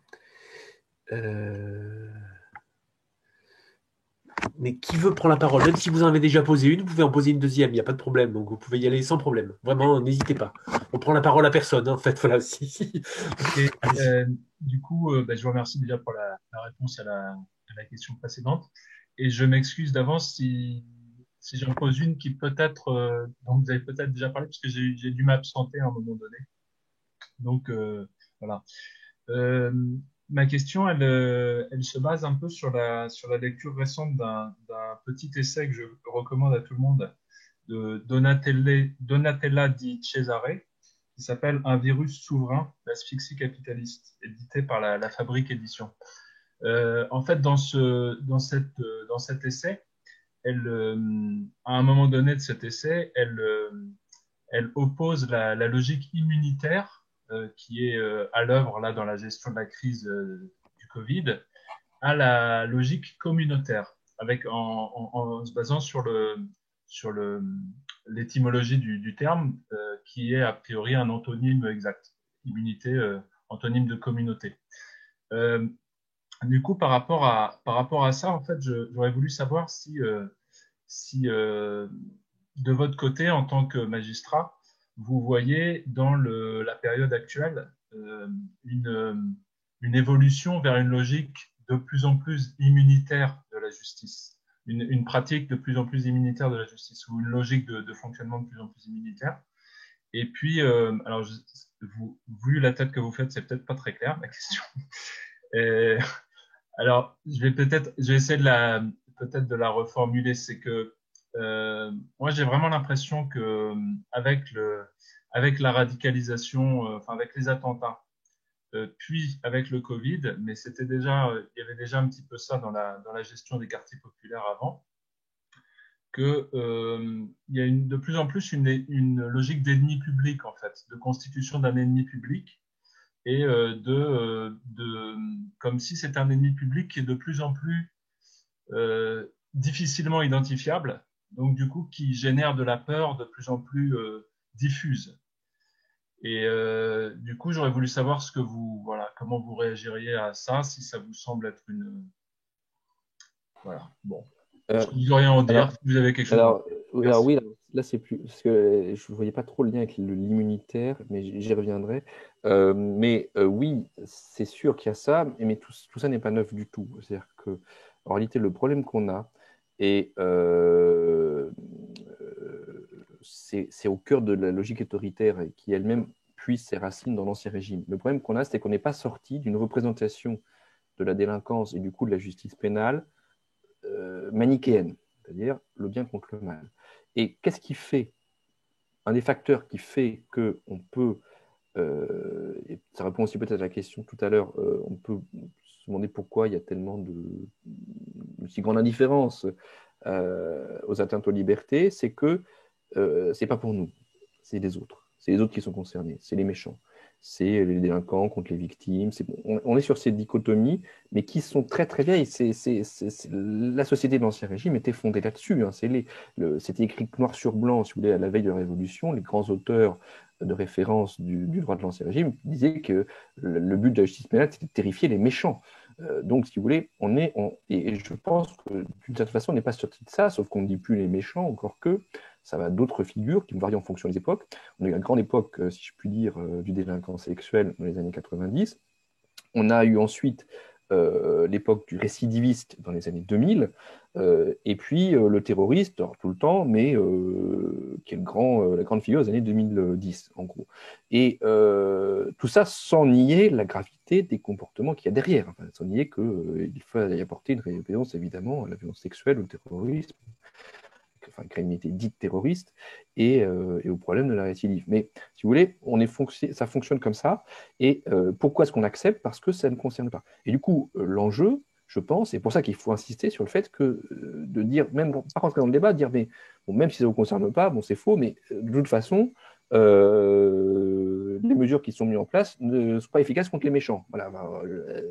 Mais qui veut prendre la parole? Même si vous en avez déjà posé une, vous pouvez en poser une deuxième, il n'y a pas de problème. Donc vous pouvez y aller sans problème. Vraiment, n'hésitez pas. On prend la parole à personne, hein, en fait. Voilà aussi. Okay. Du coup, je vous remercie déjà pour la réponse à la question précédente. Et je m'excuse d'avance si j'en pose une qui peut-être, dont vous avez peut-être déjà parlé, parce que j'ai dû m'absenter à un moment donné. Donc, voilà. Ma question, elle se base un peu sur la lecture récente d'un petit essai que je recommande à tout le monde de Donatella Di Cesare, qui qui s'appelle Un virus souverain, l'asphyxie capitaliste, édité par la Fabrique Édition. En fait, dans cet essai, à un moment donné de cet essai, elle oppose la logique immunitaire qui est à l'œuvre là dans la gestion de la crise du Covid à la logique communautaire, en se basant sur l'étymologie du terme, qui est a priori un antonyme exact. Immunité, antonyme de communauté. Du coup, par rapport à ça, en fait, j'aurais voulu savoir si de votre côté, en tant que magistrat, vous voyez dans la période actuelle une évolution vers une logique de plus en plus immunitaire de la justice, une pratique de plus en plus immunitaire de la justice, ou une logique de fonctionnement de plus en plus immunitaire. Et puis, alors, vu la tête que vous faites, c'est peut-être pas très clair, la question. Et, alors, je vais essayer peut-être de la reformuler. C'est que moi, j'ai vraiment l'impression que avec la radicalisation, enfin avec les attentats, puis avec le Covid, mais il y avait déjà un petit peu ça dans la gestion des quartiers populaires avant, que il y a de plus en plus une logique d'ennemi public en fait, de constitution d'un ennemi public et comme si c'était un ennemi public qui est de plus en plus difficilement identifiable, donc du coup qui génère de la peur de plus en plus diffuse. Et du coup, j'aurais voulu savoir voilà, comment vous réagiriez à ça, si ça vous semble être voilà, bon. Euh, Ce que vous auriez à en dire, alors, si vous avez quelque chose. alors, Merci. oui, là c'est plus parce que je ne voyais pas trop le lien avec l'immunitaire, mais j'y reviendrai. Oui, c'est sûr qu'il y a ça, mais tout ça n'est pas neuf du tout. C'est-à-dire que en réalité, le problème qu'on a, et c'est au cœur de la logique autoritaire et qui elle-même puise ses racines dans l'Ancien Régime. Le problème qu'on a, c'est qu'on n'est pas sorti d'une représentation de la délinquance et du coup de la justice pénale manichéenne, c'est-à-dire le bien contre le mal. Et qu'est-ce qui fait, un des facteurs qui fait qu'on peut, et ça répond aussi peut-être à la question tout à l'heure, on peut se demander pourquoi il y a tellement de si grande indifférence aux atteintes aux libertés, c'est que c'est pas pour nous, c'est les autres. C'est les autres qui sont concernés, c'est les méchants. C'est les délinquants contre les victimes. On est sur ces dichotomies, mais qui sont très très vieilles. La société de l'Ancien Régime était fondée là-dessus. Hein. C'était écrit noir sur blanc, si vous voulez, à la veille de la Révolution. Les grands auteurs de référence du droit de l'Ancien Régime disaient que le but de la justice pénale, c'était de terrifier les méchants. Donc, si vous voulez, et je pense que d'une certaine façon, on n'est pas sorti de ça, sauf qu'on ne dit plus les méchants, encore que ça va d'autres figures qui varient en fonction des époques. On a eu la grande époque, si je puis dire, du délinquant sexuel dans les années 90. On a eu ensuite l'époque du récidiviste dans les années 2000, et puis le terroriste, alors, tout le temps, mais qui est la grande figure des années 2010, en gros. Et tout ça sans nier la gravité des comportements qu'il y a derrière, enfin, sans nier qu'il faut y apporter une réponse, évidemment, à la violence sexuelle, au terrorisme, enfin, criminalité dite terroriste, et au problème de la récidive. Mais si vous voulez, ça fonctionne comme ça. Et pourquoi est-ce qu'on accepte? Parce que ça ne concerne pas. Et du coup, l'enjeu, je pense, c'est pour ça qu'il faut insister sur le fait que de dire, même pas rentrer dans le débat, de dire, mais bon, même si ça ne vous concerne pas, bon, c'est faux, mais de toute façon, les mesures qui sont mises en place ne sont pas efficaces contre les méchants. Voilà,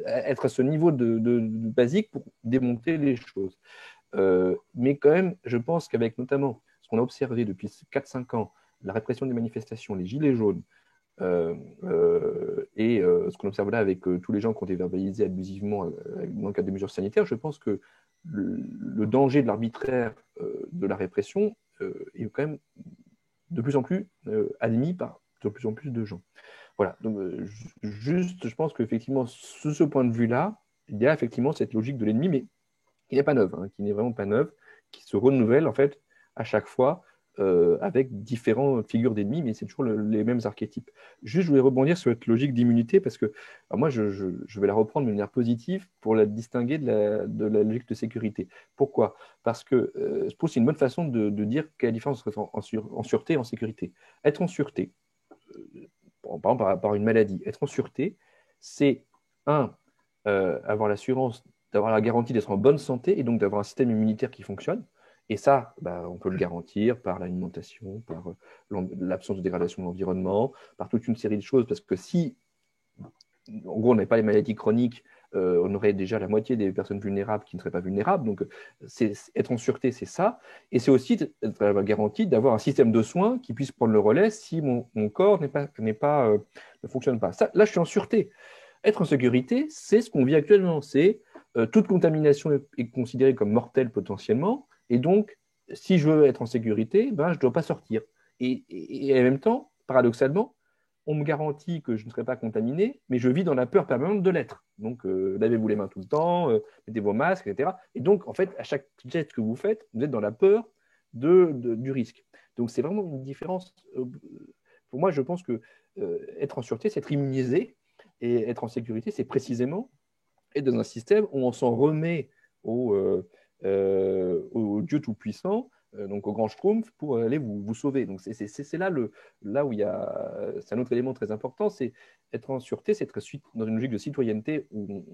être à ce niveau de basique pour démonter les choses. Mais quand même, je pense qu'avec notamment ce qu'on a observé depuis 4-5 ans, la répression des manifestations, les gilets jaunes, et ce qu'on observe là avec tous les gens qui ont été verbalisés abusivement dans le cadre des mesures sanitaires, je pense que le danger de l'arbitraire de la répression est quand même de plus en plus admis par de plus en plus de gens. Voilà, donc juste, je pense qu'effectivement, sous ce point de vue-là, il y a effectivement cette logique de l'ennemi, mais qui n'est pas neuve, hein, qui n'est vraiment pas neuve, qui se renouvelle en fait à chaque fois avec différentes figures d'ennemis, mais c'est toujours les mêmes archétypes. Juste, je voulais rebondir sur cette logique d'immunité parce que alors moi, je vais la reprendre de manière positive pour la distinguer de la logique de sécurité. Pourquoi? Parce que je trouve que c'est une bonne façon de dire quelle est la différence entre en sûreté et en sécurité. Être en sûreté, par exemple, par rapport à une maladie. Être en sûreté, c'est, avoir l'assurance d'avoir la garantie d'être en bonne santé et donc d'avoir un système immunitaire qui fonctionne. Et ça, on peut le garantir par l'alimentation, par l'absence de dégradation de l'environnement, par toute une série de choses. Parce que si, en gros, on n'avait pas les maladies chroniques, on aurait déjà la moitié des personnes vulnérables qui ne seraient pas vulnérables. Donc, être en sûreté, c'est ça. Et c'est aussi être la garantie d'avoir un système de soins qui puisse prendre le relais si mon corps ne fonctionne pas. Ça, là, je suis en sûreté. Être en sécurité, c'est ce qu'on vit actuellement. C'est toute contamination est considérée comme mortelle potentiellement. Et donc, si je veux être en sécurité, je ne dois pas sortir. Et en même temps, paradoxalement, on me garantit que je ne serai pas contaminé, mais je vis dans la peur permanente de l'être. Donc, lavez-vous les mains tout le temps, mettez vos masques, etc. Et donc, en fait, à chaque geste que vous faites, vous êtes dans la peur du risque. Donc, c'est vraiment une différence. Pour moi, je pense que être en sûreté, c'est être immunisé. Et être en sécurité, c'est précisément être dans un système où on s'en remet au Dieu Tout-Puissant, donc au grand Schtroumpf, pour aller vous sauver. Donc c'est là où il y a, c'est un autre élément très important, c'est être en sûreté, c'est être dans une logique de citoyenneté où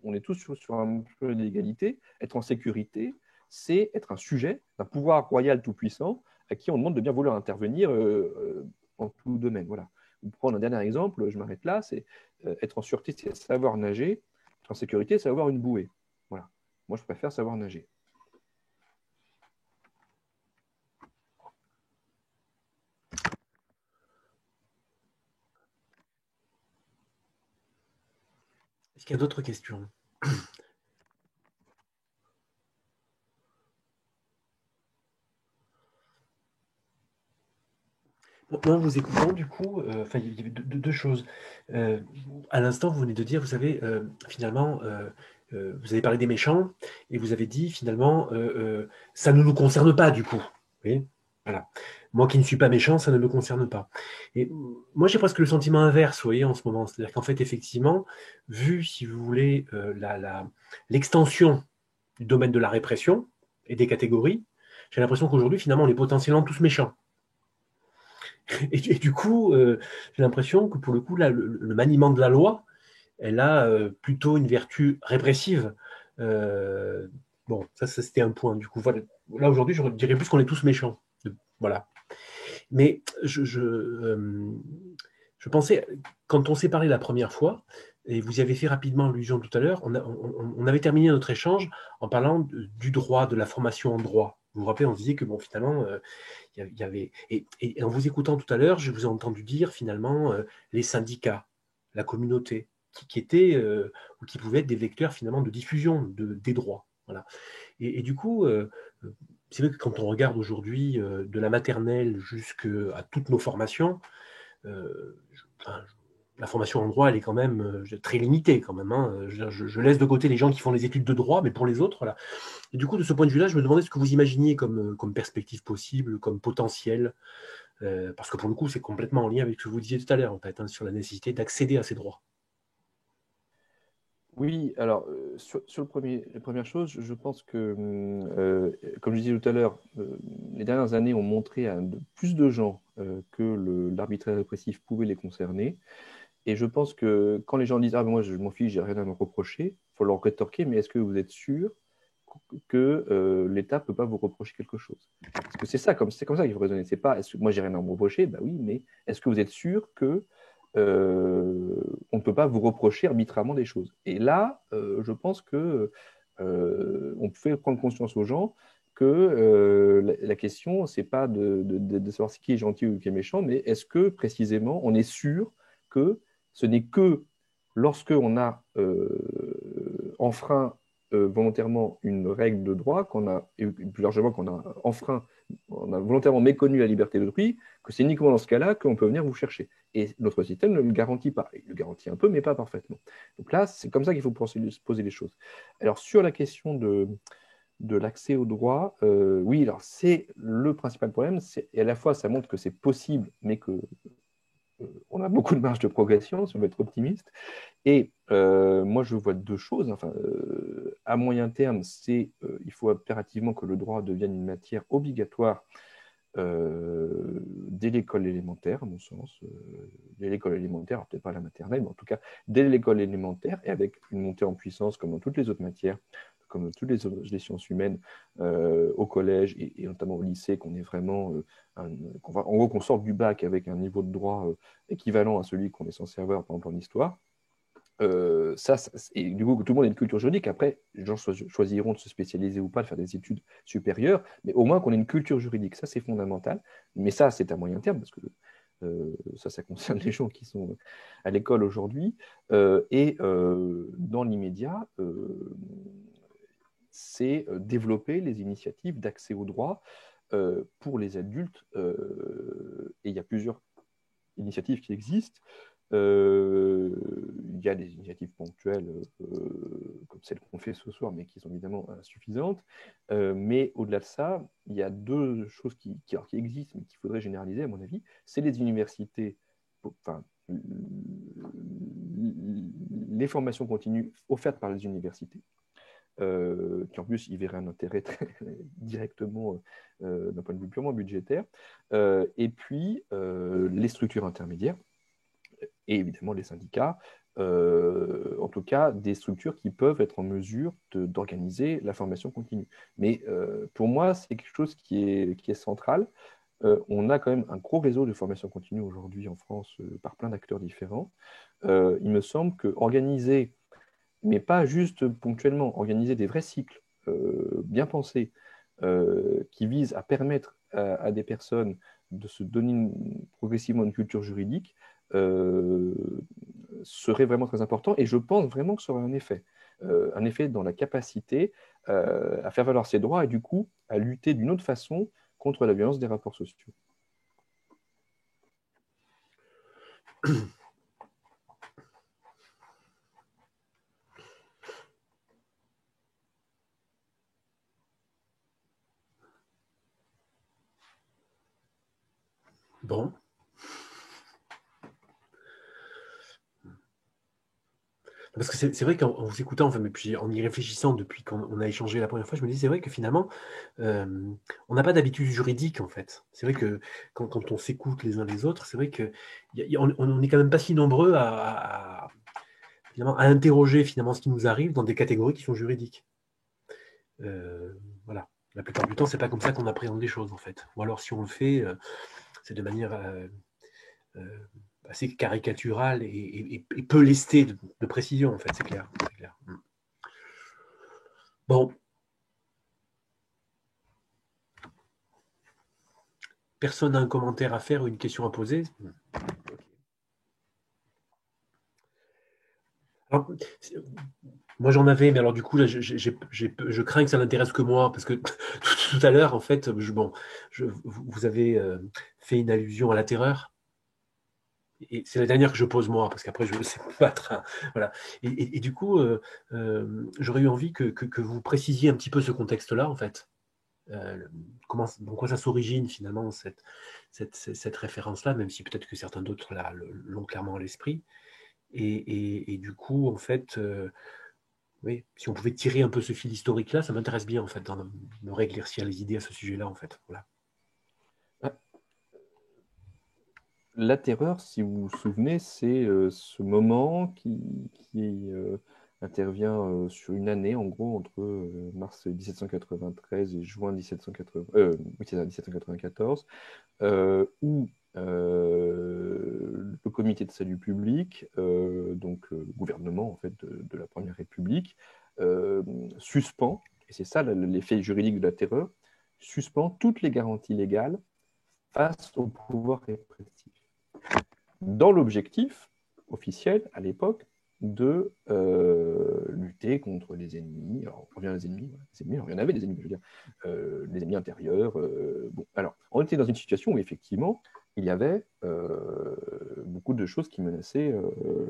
on est tous sur un peu d'égalité. Être en sécurité, c'est être un sujet d'un pouvoir royal tout-puissant à qui on demande de bien vouloir intervenir en tout domaine. Voilà. Pour prendre un dernier exemple, je m'arrête là, c'est être en sûreté, c'est savoir nager. Être en sécurité, c'est avoir une bouée. Voilà. Moi, je préfère savoir nager. Est-ce qu'il y a d'autres questions? Moi, en vous écoutant, du coup, il y avait deux choses. À l'instant, vous venez de dire, vous savez, finalement, vous avez parlé des méchants et vous avez dit, finalement, ça ne nous concerne pas, du coup. Vous voyez. Voilà. Moi qui ne suis pas méchant, ça ne me concerne pas. Et moi, j'ai presque le sentiment inverse, vous voyez, en ce moment. C'est-à-dire qu'en fait, effectivement, vu, si vous voulez, l'extension du domaine de la répression et des catégories, j'ai l'impression qu'aujourd'hui, finalement, on est potentiellement tous méchants. Et du coup, j'ai l'impression que pour le coup, là, le maniement de la loi, elle a plutôt une vertu répressive. Euh, bon, ça c'était un point. Du coup, voilà. Là, aujourd'hui, je dirais plus qu'on est tous méchants. Voilà. Mais je pensais, quand on s'est parlé la première fois, et vous y avez fait rapidement allusion tout à l'heure, on avait terminé notre échange en parlant du droit, de la formation en droit. Vous vous rappelez, on se disait que bon, finalement, il y avait. Et en vous écoutant tout à l'heure, je vous ai entendu dire finalement les syndicats, la communauté, qui étaient ou qui pouvaient être des vecteurs finalement de diffusion des droits. Voilà. Et du coup, c'est vrai que quand on regarde aujourd'hui de la maternelle jusqu'à toutes nos formations, enfin, la formation en droit, elle est quand même très limitée quand même. Hein. Je laisse de côté les gens qui font les études de droit, mais pour les autres, voilà. Et du coup, de ce point de vue-là, je me demandais ce que vous imaginiez comme perspective possible, comme potentiel, parce que pour le coup, c'est complètement en lien avec ce que vous disiez tout à l'heure, en fait, hein, sur la nécessité d'accéder à ces droits. Oui, alors, sur la première chose, je pense que, comme je disais tout à l'heure, les dernières années ont montré à plus de gens que l'arbitraire répressif pouvait les concerner. Et je pense que quand les gens disent: Ah, ben moi, je m'en fiche, j'ai rien à me reprocher, il faut leur rétorquer: Mais est-ce que vous êtes sûr que l'État ne peut pas vous reprocher quelque chose? Parce que c'est comme ça qu'il faut raisonner. C'est pas: Est-ce que moi, j'ai rien à me reprocher? Bah oui, mais est-ce que vous êtes sûr que on ne peut pas vous reprocher arbitrairement des choses? Et là, je pense que on fait prendre conscience aux gens que la question, c'est pas de savoir qui est gentil ou qui est méchant, mais est-ce que précisément on est sûr que ce n'est que lorsqu'on a enfreint volontairement une règle de droit, et plus largement qu'on a enfreint, on a volontairement méconnu la liberté d'autrui, que c'est uniquement dans ce cas-là qu'on peut venir vous chercher. Et notre système ne le garantit pas. Il le garantit un peu, mais pas parfaitement. Donc là, c'est comme ça qu'il faut se poser les choses. Alors, sur la question de l'accès au droit, oui, alors c'est le principal problème. Et à la fois, ça montre que c'est possible, mais que on a beaucoup de marge de progression, si on veut être optimiste. Et moi, je vois deux choses. Enfin, à moyen terme, il faut impérativement que le droit devienne une matière obligatoire dès l'école élémentaire, à mon sens, dès l'école élémentaire, peut-être pas la maternelle, mais en tout cas dès l'école élémentaire, et avec une montée en puissance comme dans toutes les autres matières, comme dans toutes les sciences humaines, au collège et notamment au lycée, qu'on est vraiment, en gros, qu'on sorte du bac avec un niveau de droit équivalent à celui qu'on est censé avoir, par exemple, en histoire. Et du coup, tout le monde a une culture juridique. Après, les gens choisiront de se spécialiser ou pas, de faire des études supérieures, mais au moins qu'on ait une culture juridique. Ça, c'est fondamental. Mais ça, c'est à moyen terme, parce que ça concerne les gens qui sont à l'école aujourd'hui. Dans l'immédiat, c'est développer les initiatives d'accès au droit pour les adultes. Et il y a plusieurs initiatives qui existent. Il y a des initiatives ponctuelles comme celles qu'on fait ce soir, mais qui sont évidemment insuffisantes. Mais au-delà de ça, il y a deux choses qui existent, mais qu'il faudrait généraliser, à mon avis. C'est les universités, enfin, les formations continues offertes par les universités, qui en plus y verraient un intérêt très directement d'un point de vue purement budgétaire. Et puis, les structures intermédiaires, et évidemment les syndicats, en tout cas des structures qui peuvent être en mesure d'organiser la formation continue. Mais pour moi, c'est quelque chose qui est central. On a quand même un gros réseau de formation continue aujourd'hui en France par plein d'acteurs différents. Il me semble qu'organiser, mais pas juste ponctuellement, organiser des vrais cycles bien pensés qui visent à permettre à des personnes de se donner progressivement une culture juridique euh, serait vraiment très important, et je pense vraiment que ça aurait un effet dans la capacité à faire valoir ses droits et du coup à lutter d'une autre façon contre la violence des rapports sociaux. Bon. Parce que c'est vrai qu'en vous écoutant, enfin, mais puis en y réfléchissant depuis qu'on a échangé la première fois, je me dis, c'est vrai que finalement, on n'a pas d'habitude juridique, en fait. C'est vrai que quand on s'écoute les uns les autres, c'est vrai qu'on n'est quand même pas si nombreux finalement, à interroger finalement ce qui nous arrive dans des catégories qui sont juridiques. Voilà. La plupart du temps, c'est pas comme ça qu'on appréhende les choses, en fait. Ou alors, si on le fait, c'est de manière assez caricaturale et peu lestée de précision, en fait, c'est clair. C'est clair. Bon. Personne n'a un commentaire à faire ou une question à poser? Alors, moi j'en avais, mais alors du coup, là, je crains que ça n'intéresse que moi, parce que tout à l'heure, en fait, vous avez fait une allusion à la terreur. Et c'est la dernière que je pose moi, parce qu'après je ne sais pas. Voilà. Et du coup, j'aurais eu envie que vous précisiez un petit peu ce contexte-là, en fait. En quoi ça s'origine finalement cette référence-là, même si peut-être que certains d'autres l'ont clairement à l'esprit. Et du coup, en fait, oui, si on pouvait tirer un peu ce fil historique-là, ça m'intéresse bien, en fait, de me rééclaircir les idées à ce sujet-là, en fait. Voilà. La terreur, si vous vous souvenez, c'est ce moment qui intervient sur une année, en gros, entre mars 1793 et juin 1794, où le comité de salut public, donc le gouvernement en fait, de la Première République, suspend, et c'est ça l'effet juridique de la terreur, suspend toutes les garanties légales face au pouvoir répressif, dans l'objectif officiel à l'époque de lutter contre les ennemis. Alors, on revient aux ennemis, alors, il y en avait des ennemis, je veux dire, les ennemis intérieurs. Bon, alors, on était dans une situation où effectivement, il y avait beaucoup de choses qui menaçaient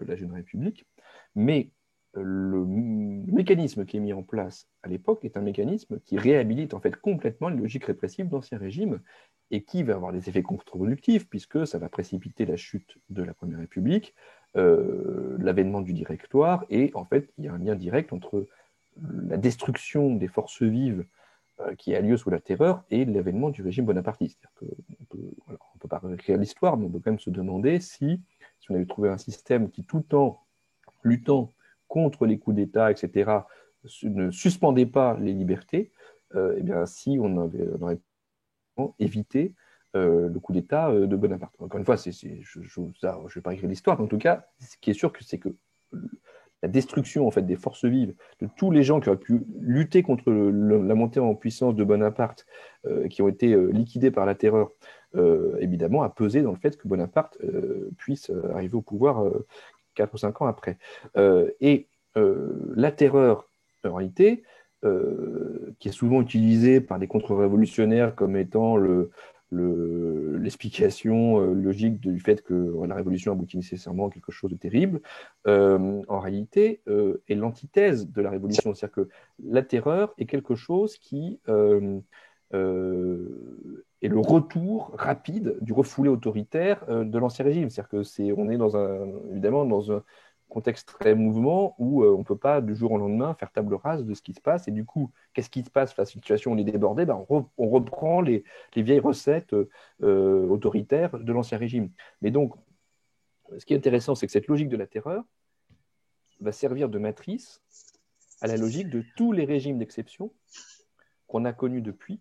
la Jeune République, mais le mécanisme qui est mis en place à l'époque est un mécanisme qui réhabilite en fait complètement les logiques répressives d'Ancien Régime et qui va avoir des effets contre-productifs puisque ça va précipiter la chute de la Première République, l'avènement du directoire, et en fait il y a un lien direct entre la destruction des forces vives qui a lieu sous la Terreur et l'avènement du régime bonapartiste. On peut pas réécrire l'histoire, mais on peut quand même se demander si on avait trouvé un système qui, tout en luttant contre les coups d'État, etc., ne suspendait pas les libertés, eh bien, si on aurait évité le coup d'État de Bonaparte. Encore une fois, je ne vais pas écrire l'histoire, mais en tout cas, ce qui est sûr, c'est que la destruction en fait, des forces vives, de tous les gens qui auraient pu lutter contre la montée en puissance de Bonaparte, qui ont été liquidés par la Terreur, évidemment, a pesé dans le fait que Bonaparte puisse arriver au pouvoir 4 ou 5 ans après. La Terreur, en réalité, qui est souvent utilisée par les contre-révolutionnaires comme étant l'explication logique du fait que la révolution aboutit nécessairement à quelque chose de terrible, en réalité, est l'antithèse de la révolution. C'est-à-dire que la terreur est quelque chose qui est le retour rapide du refoulé autoritaire de l'ancien régime. C'est-à-dire que on est évidemment dans un contexte très mouvement où on ne peut pas du jour au lendemain faire table rase de ce qui se passe. Et du coup, qu'est-ce qui se passe face à une situation où on est débordé? On reprend les vieilles recettes autoritaires de l'ancien régime. Mais donc, ce qui est intéressant, c'est que cette logique de la terreur va servir de matrice à la logique de tous les régimes d'exception qu'on a connus depuis.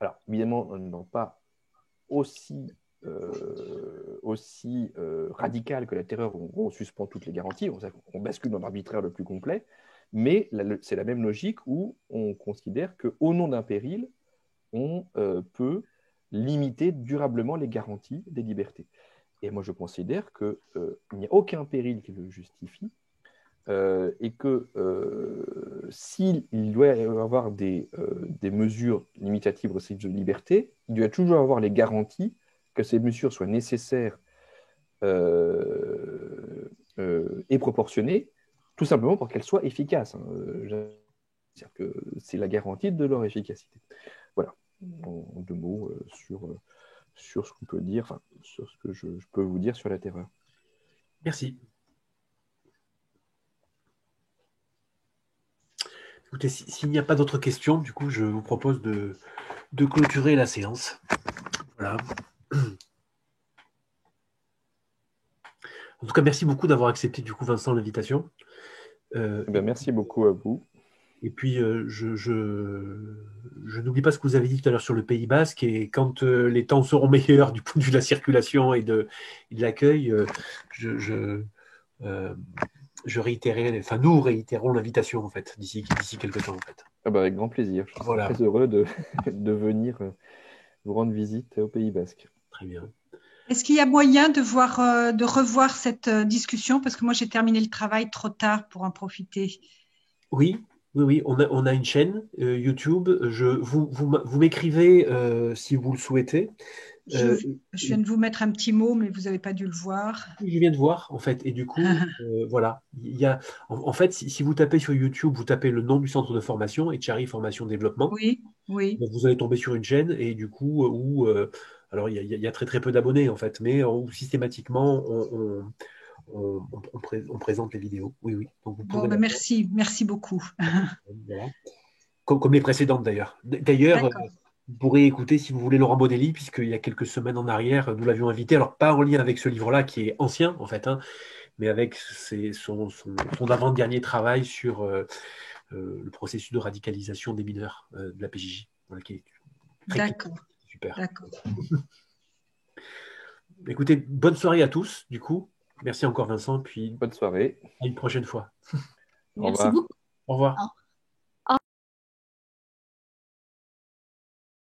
Alors, évidemment, non pas aussi radical que la terreur où on suspend toutes les garanties, on bascule dans l'arbitraire le plus complet, mais c'est la même logique où on considère qu'au nom d'un péril, on peut limiter durablement les garanties des libertés. Et moi, je considère qu'il n'y a aucun péril qui le justifie, et que s'il doit y avoir des mesures limitatives restrictives de liberté, il doit toujours avoir les garanties que ces mesures soient nécessaires et proportionnées, tout simplement pour qu'elles soient efficaces. C'est-à-dire que c'est la garantie de leur efficacité. Voilà, en 2 mots sur ce qu'on peut dire, sur ce que je peux vous dire sur la terreur. Merci. Écoutez, s'il n'y a pas d'autres questions, du coup, je vous propose de clôturer la séance. Voilà. En tout cas, merci beaucoup d'avoir accepté, du coup, Vincent, l'invitation. Merci beaucoup à vous. Et puis, je n'oublie pas ce que vous avez dit tout à l'heure sur le Pays Basque, et quand les temps seront meilleurs du point de vue de la circulation et de l'accueil, nous réitérons l'invitation, en fait, d'ici quelques temps, en fait. Avec grand plaisir. Je suis très heureux de venir vous rendre visite au Pays Basque. Très bien. Est-ce qu'il y a moyen de revoir cette discussion? Parce que moi, j'ai terminé le travail trop tard pour en profiter. Oui. On a une chaîne YouTube. Vous m'écrivez si vous le souhaitez. Je viens de vous mettre un petit mot, mais vous n'avez pas dû le voir. Je viens de voir, en fait. Et du coup, voilà. En fait, si vous tapez sur YouTube, vous tapez le nom du centre de formation, Etchari Formation Développement. Oui. Donc vous allez tomber sur une chaîne, et du coup, alors il y a très très peu d'abonnés, en fait, mais où systématiquement, on présente les vidéos. Oui. Donc, vous pouvez merci beaucoup. Voilà. Comme les précédentes, d'ailleurs. D'ailleurs, vous pourrez écouter, si vous voulez, Laurent Bonelli, puisqu'il y a quelques semaines en arrière, nous l'avions invité, alors pas en lien avec ce livre-là, qui est ancien, en fait, mais avec son avant-dernier travail sur le processus de radicalisation des mineurs de la PJJ. Voilà, qui est très super. D'accord. Écoutez, bonne soirée à tous, du coup. Merci encore, Vincent, puis bonne soirée. À une prochaine fois. Merci beaucoup. Au revoir.